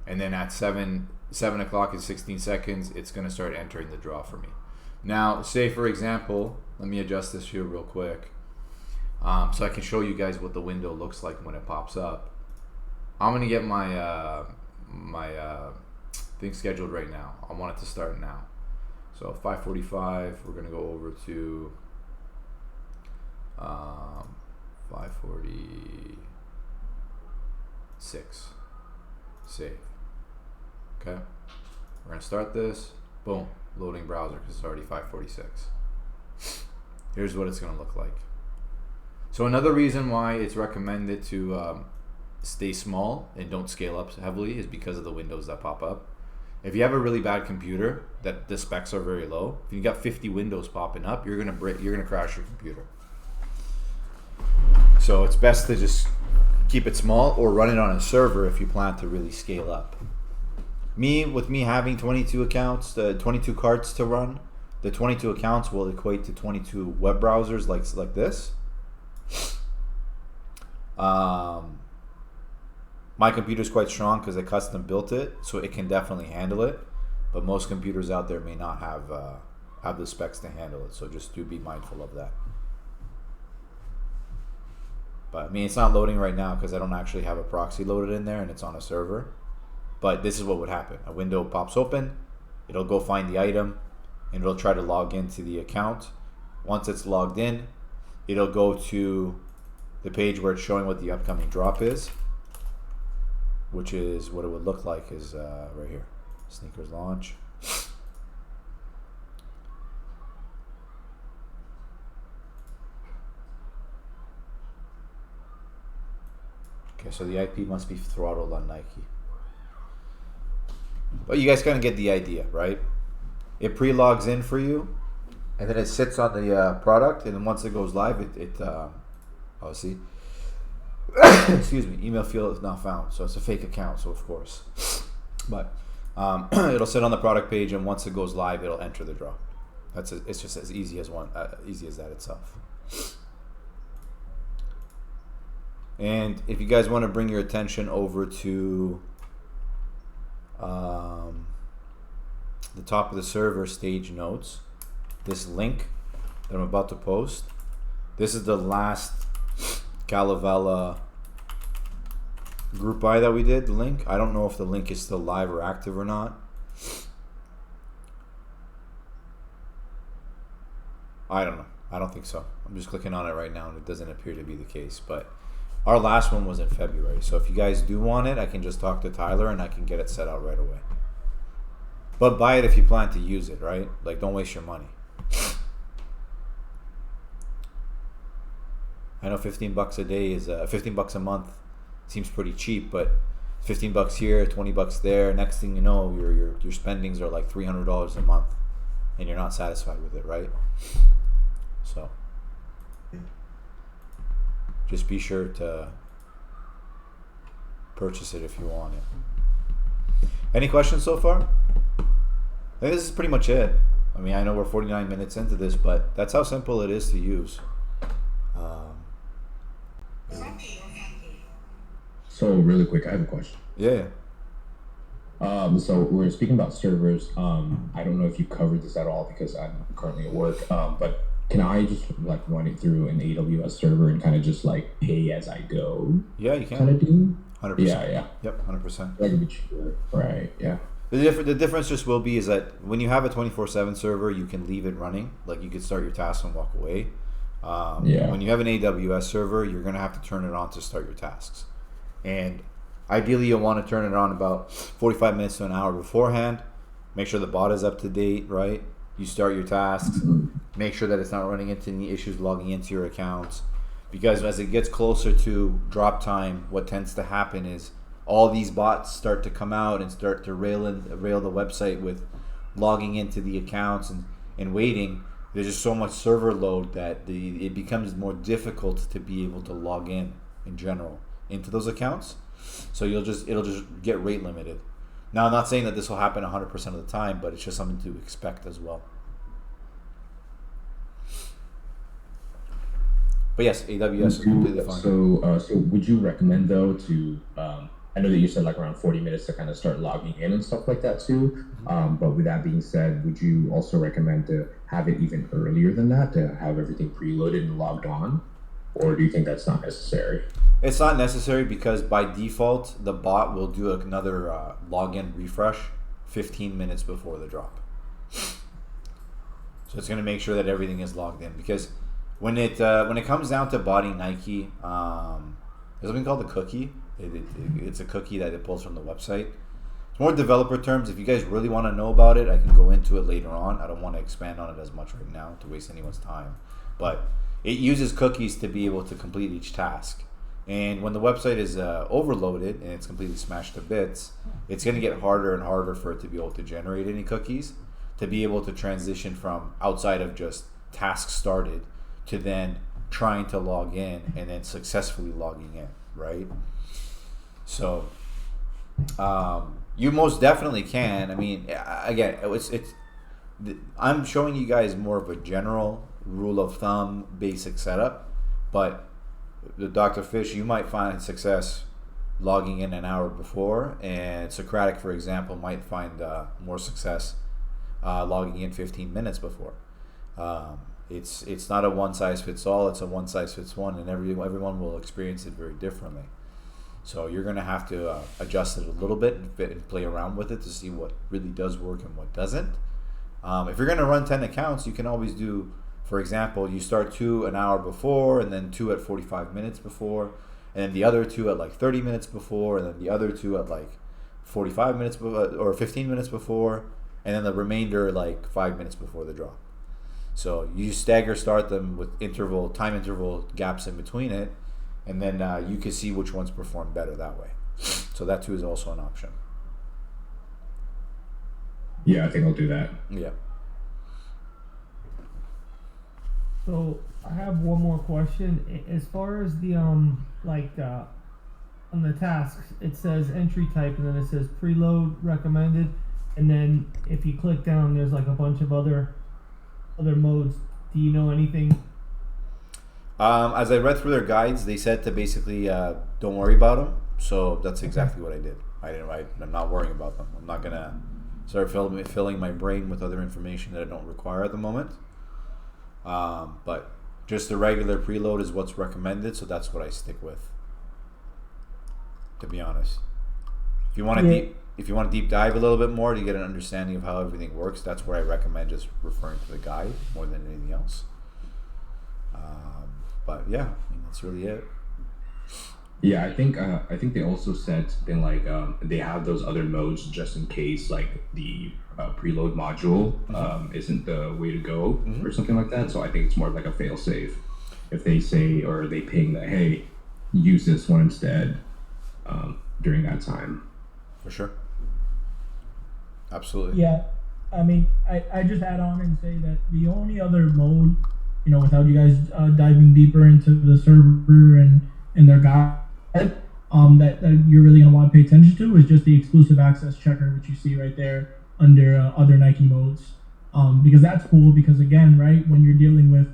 and then at 7 o'clock and 16 seconds, it's going to start entering the draw for me. Now, say for example, let me adjust this here real quick, so I can show you guys what the window looks like when it pops up. I'm going to get my thing scheduled right now. I want it to start now. So 5:45, we're going to go over to 5:46. Save. Okay. We're going to start this. Boom. Loading browser because it's already 5:46. Here's what it's going to look like. So another reason why it's recommended to stay small and don't scale up heavily is because of the windows that pop up. If you have a really bad computer that the specs are very low, if you got 50 windows popping up, you're gonna crash your computer. So it's best to just keep it small or run it on a server if you plan to really scale up. With me having 22 accounts, 22 carts to run, the 22 accounts will equate to 22 web browsers like this. My computer is quite strong because I custom built it, so it can definitely handle it. But most computers out there may not have the specs to handle it, so just do be mindful of that. But I mean, it's not loading right now because I don't actually have a proxy loaded in there and it's on a server. But this is what would happen: a window pops open, it'll go find the item, and it'll try to log into the account. Once it's logged in, it'll go to the page where it's showing what the upcoming drop is, which is what it would look like is right here. Sneakers launch. Okay, so the IP must be throttled on Nike. But you guys kind of get the idea, right? It pre-logs in for you, and then it sits on the product, and then once it goes live, oh, see. Excuse me, email field is not found, so it's a fake account, so of course. But it'll sit on the product page, and once it goes live, it'll enter the draw. It's just as easy as that itself. And if you guys want to bring your attention over to the top of the server stage notes, this link that I'm about to post, this is the last Calavella group buy that we did, the link. I don't know if the link is still live or active or not. I don't know. I don't think so. I'm just clicking on it right now and it doesn't appear to be the case. But our last one was in February. So if you guys do want it, I can just talk to Tyler and I can get it set out right away. But buy it if you plan to use it, right? Like, don't waste your money. I know $15 a day is $15 a month seems pretty cheap, but $15 here, $20 there. Next thing you know, your spendings are like $300 a month, and you're not satisfied with it, right? So just be sure to purchase it if you want it. Any questions so far? I think this is pretty much it. I mean, I know we're 49 minutes into this, but that's how simple it is to use. So really quick, I have a question. Yeah. So we're speaking about servers. I don't know if you covered this at all because I'm currently at work. But can I just like run it through an AWS server and kind of just like pay as I go? Yeah, you can. Kind of do. 100%. Yeah. Yep, 100%. Like a bit cheaper. Right. Yeah. The difference just will be is that when you have a 24/7 server, you can leave it running. Like you could start your tasks and walk away. When you have an AWS server, you're gonna have to turn it on to start your tasks. And ideally, you'll want to turn it on about 45 minutes to an hour beforehand. Make sure the bot is up to date, right? You start your tasks. Make sure that it's not running into any issues logging into your accounts. Because as it gets closer to drop time, what tends to happen is all these bots start to come out and start to rail the website with logging into the accounts and waiting. There's just so much server load that it becomes more difficult to be able to log in general into those accounts. So it'll just get rate limited. Now, I'm not saying that this will happen 100% of the time, but it's just something to expect as well. But yes, AWS is completely fine. So would you recommend though to I know that you said like around 40 minutes to kind of start logging in and stuff like that too. But with that being said, would you also recommend to have it even earlier than that, to have everything preloaded and logged on? Or do you think that's not necessary? It's not necessary because by default, the bot will do another login refresh 15 minutes before the drop. So it's going to make sure that everything is logged in, because when it comes down to botting Nike, there's something called the cookie. It's a cookie that it pulls from the website. It's more developer terms. If you guys really want to know about it, I can go into it later on. I don't want to expand on it as much right now to waste anyone's time. But it uses cookies to be able to complete each task. And when the website is overloaded and it's completely smashed to bits, it's going to get harder and harder for it to be able to generate any cookies, to be able to transition from outside of just task started to then trying to log in and then successfully logging in, right? So you most definitely can. I mean, again, I'm showing you guys more of a general rule of thumb, basic setup, but the Dr. Fish, you might find success logging in an hour before, and Socratic, for example, might find more success logging in 15 minutes before. It's not a one size fits all, it's a one size fits one, and everyone will experience it very differently. So you're going to have to adjust it a little bit and play around with it to see what really does work and what doesn't. If you're going to run 10 accounts, you can always do, for example, you start 2 an hour before, and then 2 at 45 minutes before, and then the other 2 at like 30 minutes before, and then the other 2 at like 45 minutes or 15 minutes before, and then the remainder like 5 minutes before the drop. So you stagger start them with time interval gaps in between it, and then you can see which ones perform better that way. So that too is also an option. Yeah, I think I'll do that. Yeah. So I have one more question. As far as the on the tasks, it says entry type, and then it says preload recommended, and then if you click down, there's like a bunch of other modes. Do you know anything? As I read through their guides, they said to basically don't worry about them. So that's exactly what I did. I'm not worrying about them. I'm not gonna start filling my brain with other information that I don't require at the moment. But just the regular preload is what's recommended, so that's what I stick with, to be honest. If you want to deep dive a little bit more to get an understanding of how everything works, that's where I recommend just referring to the guide more than anything else. But yeah, I mean, that's really it. Yeah, I think they also said something like they have those other modes just in case like the preload module isn't the way to go or something like that. So I think it's more of like a fail safe. If they say or they ping that, hey, use this one instead, during that time. For sure. Absolutely. Yeah, I mean, I just add on and say that the only other mode, you know, without you guys diving deeper into the server and their guide, that you're really gonna want to pay attention to is just the exclusive access checker, which you see right there under other Nike modes. Because that's cool because again, right, when you're dealing with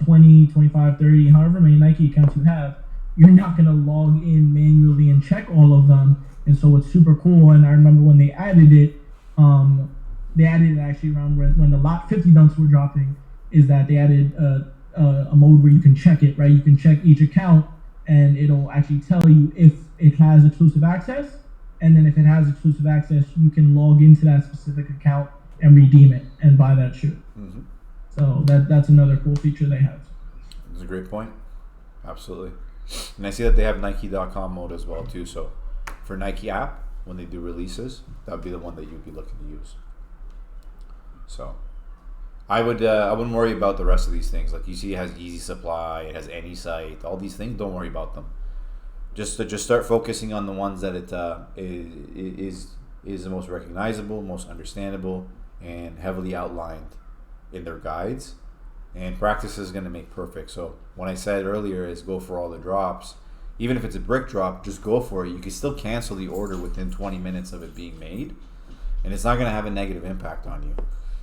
20, 25, 30, however many Nike accounts you have, you're not gonna log in manually and check all of them. And so it's super cool. And I remember when they added it actually around when the lot 50 dunks were dropping, is that they added a mode where you can check it, right? You can check each account and it'll actually tell you if it has exclusive access. And then if it has exclusive access, you can log into that specific account and redeem it and buy that shoe. Mm-hmm. So that's another cool feature they have. That's a great point. Absolutely. And I see that they have Nike.com mode as well too. So for Nike app, when they do releases, that would be the one that you'd be looking to use. So I wouldn't worry about the rest of these things. Like you see, it has Easy Supply, it has Any Site, all these things. Don't worry about them. Just start focusing on the ones that it is the most recognizable, most understandable, and heavily outlined in their guides. And practice is going to make perfect. So when I said earlier is go for all the drops, even if it's a brick drop, just go for it. You can still cancel the order within 20 minutes of it being made, and it's not going to have a negative impact on you.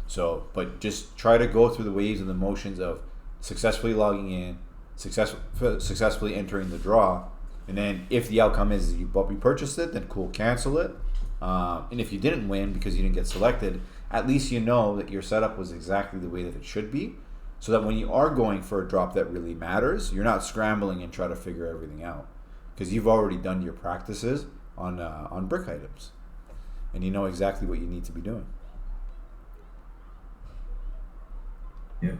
So, but just try to go through the waves and the motions of successfully logging in, successfully entering the draw, and then if the outcome is you purchased it, then cool, cancel it. And if you didn't win because you didn't get selected, at least you know that your setup was exactly the way that it should be, so that when you are going for a drop that really matters, you're not scrambling and try to figure everything out, because you've already done your practices on brick items, and you know exactly what you need to be doing. Yeah.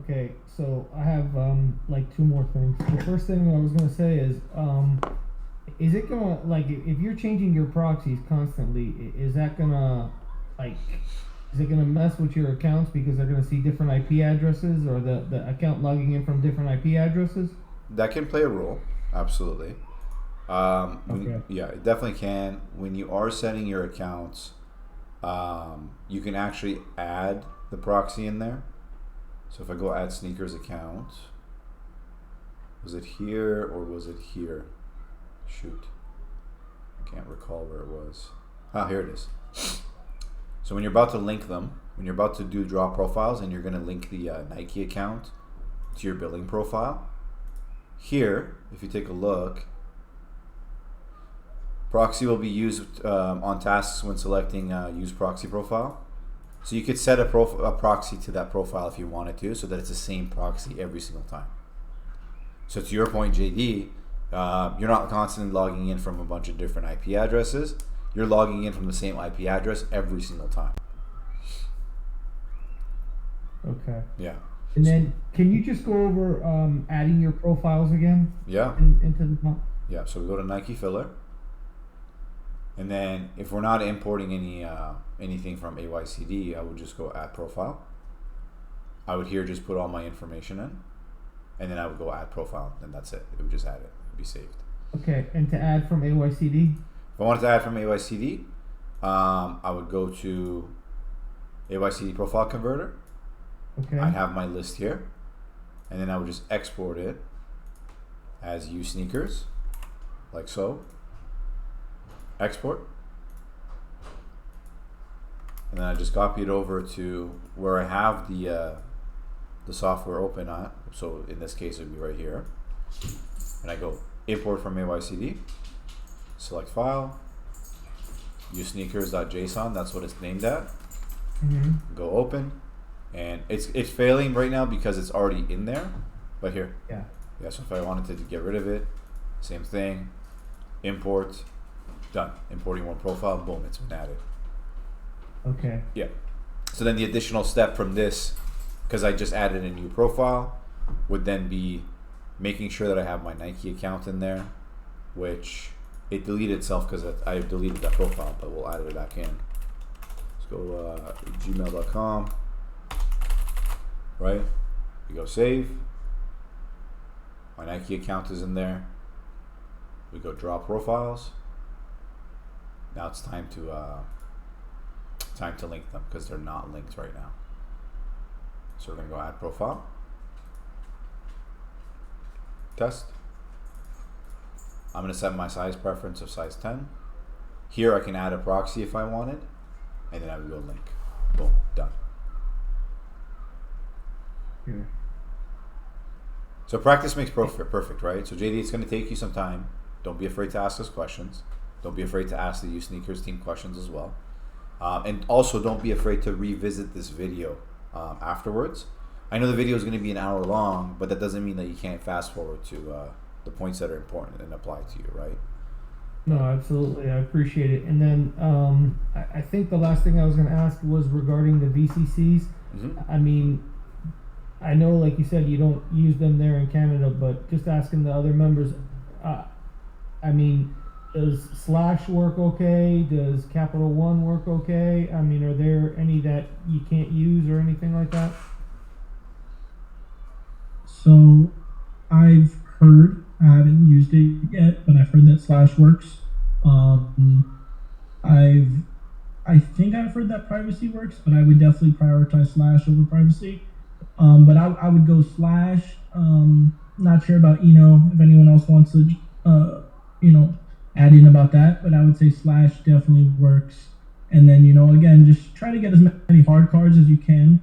Okay, so I have like two more things. The first thing I was gonna say is it gonna, like, if you're changing your proxies constantly, is that gonna, like, is it gonna mess with your accounts because they're gonna see different IP addresses, or the account logging in from different IP addresses? That can play a role, absolutely. Okay. Yeah, it definitely can. When you are setting your accounts, you can actually add the proxy in there. So if I go add sneakers account, was it here or was it here? Shoot, I can't recall where it was. Ah, here it is. So when you're about to link them, when you're about to do draw profiles and you're going to link the Nike account to your billing profile, here, if you take a look, proxy will be used on tasks when selecting use proxy profile. So you could set a proxy to that profile if you wanted to, so that it's the same proxy every single time. So to your point, JD, you're not constantly logging in from a bunch of different IP addresses. You're logging in from the same IP address every single time. Okay. Yeah. And then, can you just go over adding your profiles again? Yeah. Into the Yeah. So we go to Nike Filler, and then if we're not importing anything from AYCD, I would just go add profile. I would here just put all my information in, and then I would go add profile, and that's it. It would just add it. It would be saved. Okay. And to add from AYCD? If I wanted to add from AYCD, I would go to AYCD profile converter. Okay. I have my list here, and then I would just export it as uSNKRS, like so. Export, and then I just copy it over to where I have the software open at. So in this case, it would be right here, and I go import from AYCD, select file, uSNKRS.json. That's what it's named at. Mm-hmm. Go open, and it's failing right now because it's already in there. But here, Yeah. So if I wanted to get rid of it, same thing, import. Done. Importing one profile, boom, it's been added. Okay. Yeah. So then the additional step from this, because I just added a new profile, would then be making sure that I have my Nike account in there, which it deleted itself because I deleted that profile, but we'll add it back in. Let's go gmail.com, right? We go save. My Nike account is in there. We go draw profiles. Now it's time to link them because they're not linked right now. So we're gonna go add profile. Test. I'm gonna set my size preference of size 10. Here I can add a proxy if I wanted, and then I would go link. Boom, done. Here. So practice makes perfect, right? So JD, it's gonna take you some time. Don't be afraid to ask us questions. Don't be afraid to ask the uSNKRS team questions as well. And also don't be afraid to revisit this video afterwards. I know the video is going to be an hour long, but that doesn't mean that you can't fast forward to the points that are important and apply to you, right? No, absolutely. I appreciate it. And then I think the last thing I was going to ask was regarding the VCCs. Mm-hmm. I mean, I know, like you said, you don't use them there in Canada, but just asking the other members, I mean, does Slash work okay? Does Capital One work okay? I mean, are there any that you can't use or anything like that? So I've heard, I haven't used it yet, but I've heard that Slash works. I think I've heard that Privacy works, but I would definitely prioritize Slash over Privacy. But I would go Slash. Not sure about if anyone else wants to add in about that, but I would say Slash definitely works. And then again, just try to get as many hard cards as you can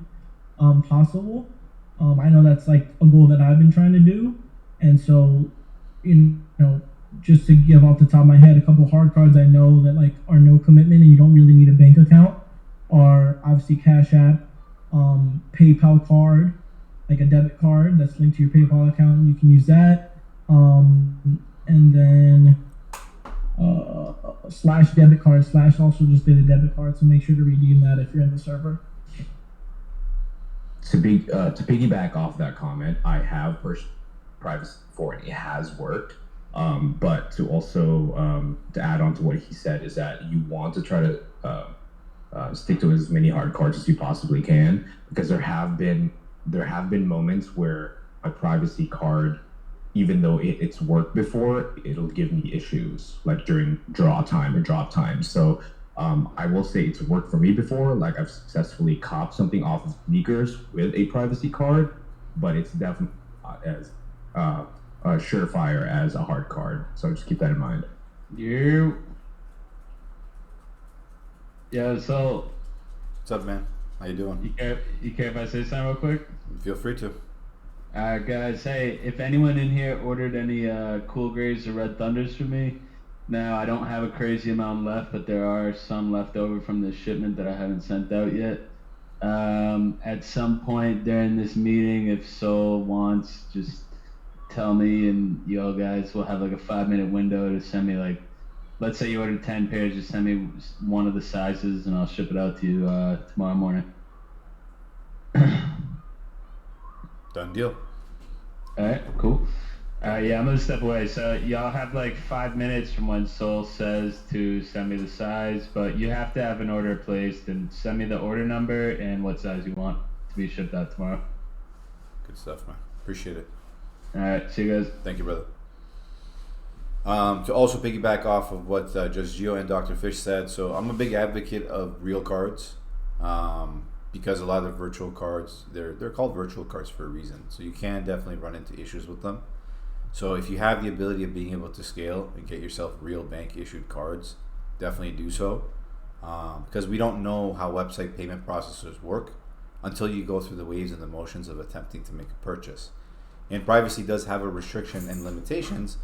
possible. I know that's like a goal that I've been trying to do, and so just to give off the top of my head a couple hard cards I know that like are no commitment and you don't really need a bank account are obviously Cash App, PayPal card, like a debit card that's linked to your PayPal account. You can use that, and then Slash debit card. Slash also just did a debit card, so make sure to redeem that if you're in the server. To piggyback off that comment, I have pushed Privacy before and it has worked. But to also to add on to what he said is that you want to try to stick to as many hard cards as you possibly can, because there have been moments where a Privacy card, even though it's worked before, it'll give me issues like during draw time or drop time. So I will say it's worked for me before. Like I've successfully copped something off of sneakers with a Privacy card, but it's definitely not as surefire as a hard card. So just keep that in mind. Yeah, so What's up, man? How you doing? you care if I say something real quick? Feel free to. Guys, hey, if anyone in here ordered any Cool Grays or Red Thunders for me, now I don't have a crazy amount left, but there are some left over from the shipment that I haven't sent out yet. At some point during this meeting, if Sol wants, just tell me, and y'all guys will have like a 5-minute window to send me, like, let's say you ordered 10 pairs, just send me one of the sizes and I'll ship it out to you tomorrow morning. Done deal. Alright, cool. Yeah, I'm gonna step away. So y'all have like 5 minutes from when Sol says to send me the size, but you have to have an order placed and send me the order number and what size you want to be shipped out tomorrow. Good stuff, man. Appreciate it. Alright, see you guys. Thank you, brother. To also piggyback off of what just Gio and Dr. Fish said, so I'm a big advocate of real cards, because a lot of virtual cards, they're called virtual cards for a reason. So you can definitely run into issues with them. So if you have the ability of being able to scale and get yourself real bank issued cards, definitely do so, because we don't know how website payment processors work until you go through the waves and the motions of attempting to make a purchase. And Privacy does have a restriction and limitations.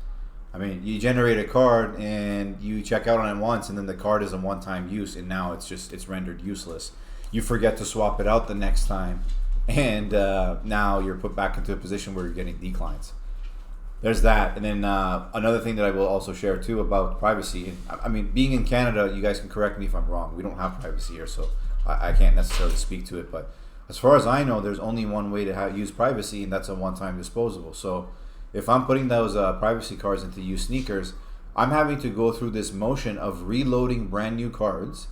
I mean, you generate a card and you check out on it once, and then the card is a one-time use, and now it's rendered useless. You forget to swap it out the next time, and now you're put back into a position where you're getting declines. There's that. And then another thing that I will also share too about Privacy. I mean, being in Canada, you guys can correct me if I'm wrong. We don't have Privacy here, so I can't necessarily speak to it. But as far as I know, there's only one way to use Privacy, and that's a one-time disposable. So if I'm putting those Privacy cards into uSNKRS, I'm having to go through this motion of reloading brand new cards,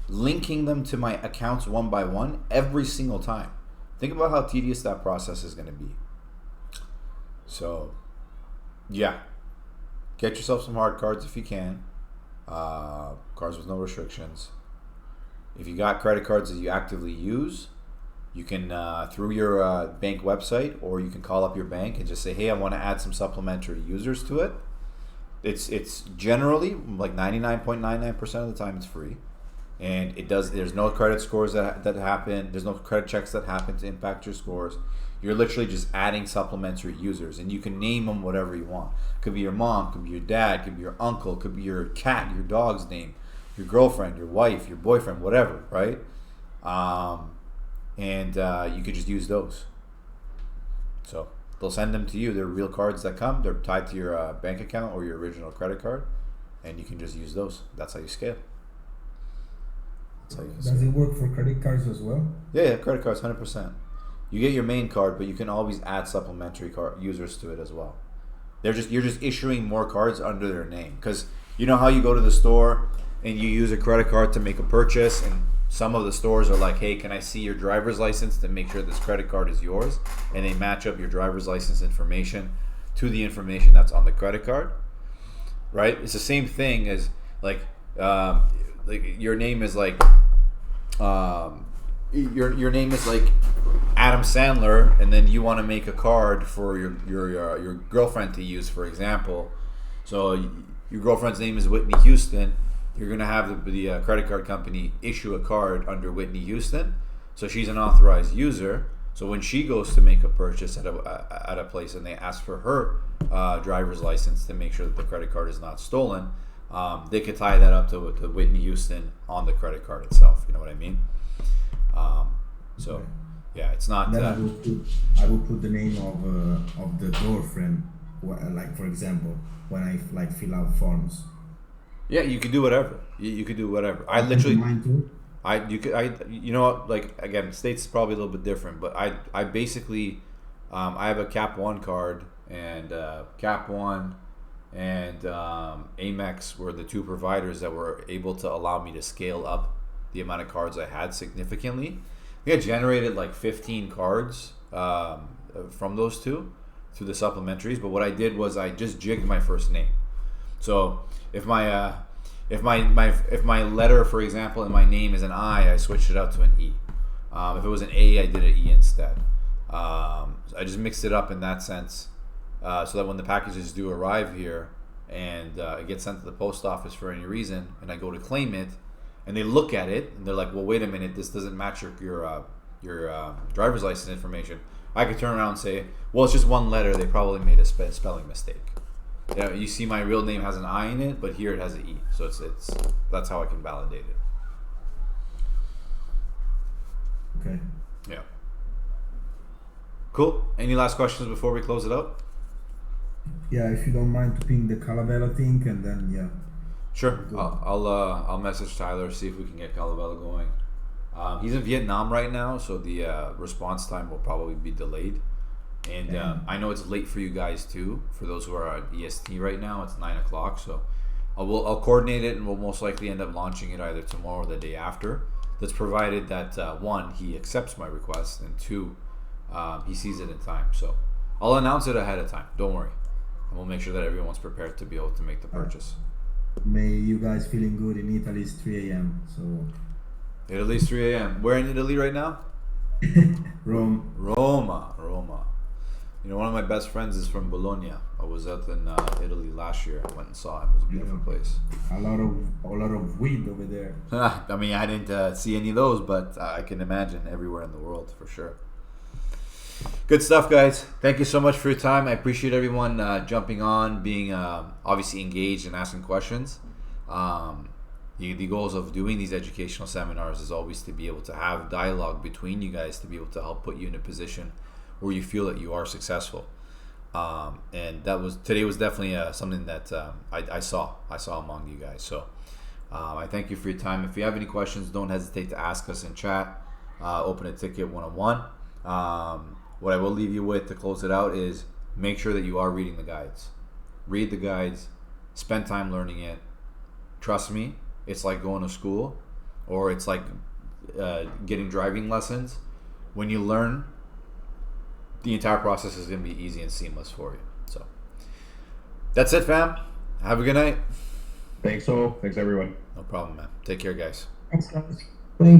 linking them to my accounts one by one every single time. Think about how tedious that process is going to be. So, yeah. get yourself some hard cards if you can. Cards with no restrictions. If you got credit cards that you actively use, you can through your bank website, or you can call up your bank and just say, hey, I want to add some supplementary users to it. It's generally like 99.99% of the time it's free, and it does. There's no credit scores that happen. There's no credit checks that happen to impact your scores. You're literally just adding supplementary users, and you can name them whatever you want. Could be your mom, could be your dad, could be your uncle, could be your cat, your dog's name, your girlfriend, your wife, your boyfriend, whatever, right? And you could just use those. So they'll send them to you. They're real cards that come. They're tied to your bank account or your original credit card, and you can just use those. That's how you scale. That's how you can Does scale. it work for credit cards as well? Yeah, credit cards, 100%. You get your main card, but you can always add supplementary card users to it as well. You're just issuing more cards under their name, because you know how you go to the store and you use a credit card to make a purchase, and some of the stores are like, hey, can I see your driver's license to make sure this credit card is yours? And they match up your driver's license information to the information that's on the credit card, right? It's the same thing as like your name is like your name is like Adam Sandler, and then you want to make a card for your girlfriend to use, for example. So your girlfriend's name is Whitney Houston. You're going to have the credit card company issue a card under Whitney Houston. So she's an authorized user. So when she goes to make a purchase at a place and they ask for her driver's license to make sure that the credit card is not stolen, they could tie that up to Whitney Houston on the credit card itself. You know what I mean? So yeah, it's not. Then I will put the name of the door frame, like for example, when I like fill out forms. Yeah, you could do whatever. You could do whatever. I literally, Mine too. you know what? Like again, states is probably a little bit different, but I basically, I have a Cap One card, and Cap One and Amex were the two providers that were able to allow me to scale up the amount of cards I had significantly. I think I generated like 15 cards from those two through the supplementaries. But what I did was I just jigged my first name. So if my letter, for example, in my name is an I switched it out to an E. If it was an A, I did an E instead. I just mixed it up in that sense, so that when the packages do arrive here and it gets sent to the post office for any reason, and I go to claim it, and they look at it and they're like, "Well, wait a minute, this doesn't match your driver's license information." I could turn around and say, "Well, it's just one letter. They probably made a spelling mistake. You know, you see my real name has an I in it, but here it has an E. So it's that's how I can validate it." Okay. Yeah. Cool. Any last questions before we close it out? Yeah, if you don't mind to ping the Calavera thing, and then yeah. Sure. I'll message Tyler, see if we can get Calavella going. He's in Vietnam right now, so the response time will probably be delayed. And I know it's late for you guys too. For those who are at EST right now, it's 9 o'clock. So I'll coordinate it, and we'll most likely end up launching it either tomorrow or the day after. That's provided that one, he accepts my request, and two, he sees it in time. So I'll announce it ahead of time. Don't worry, and we'll make sure that everyone's prepared to be able to make the purchase. May you guys feeling good. In Italy it's 3 a.m. So Italy's 3 a.m. Where in Italy right now? Rome. Roma. You know, one of my best friends is from Bologna. I was out in Italy last year. I went and saw him. It was a beautiful place. A lot of weed over there. I mean, I didn't see any of those, but I can imagine everywhere in the world for sure. Good stuff, guys. Thank you so much for your time. I appreciate everyone jumping on, being obviously engaged and asking questions. The goals of doing these educational seminars is always to be able to have dialogue between you guys, to be able to help put you in a position where you feel that you are successful. And today was definitely something that I saw among you guys. So I thank you for your time. If you have any questions, don't hesitate to ask us in chat. Open a ticket 101. What I will leave you with to close it out is make sure that you are reading the guides. Read the guides. Spend time learning it. Trust me, it's like going to school, or it's like getting driving lessons. When you learn, the entire process is going to be easy and seamless for you. So that's it, fam. Have a good night. Thanks, all. Thanks, everyone. No problem, man. Take care, guys. Thanks, guys. Thank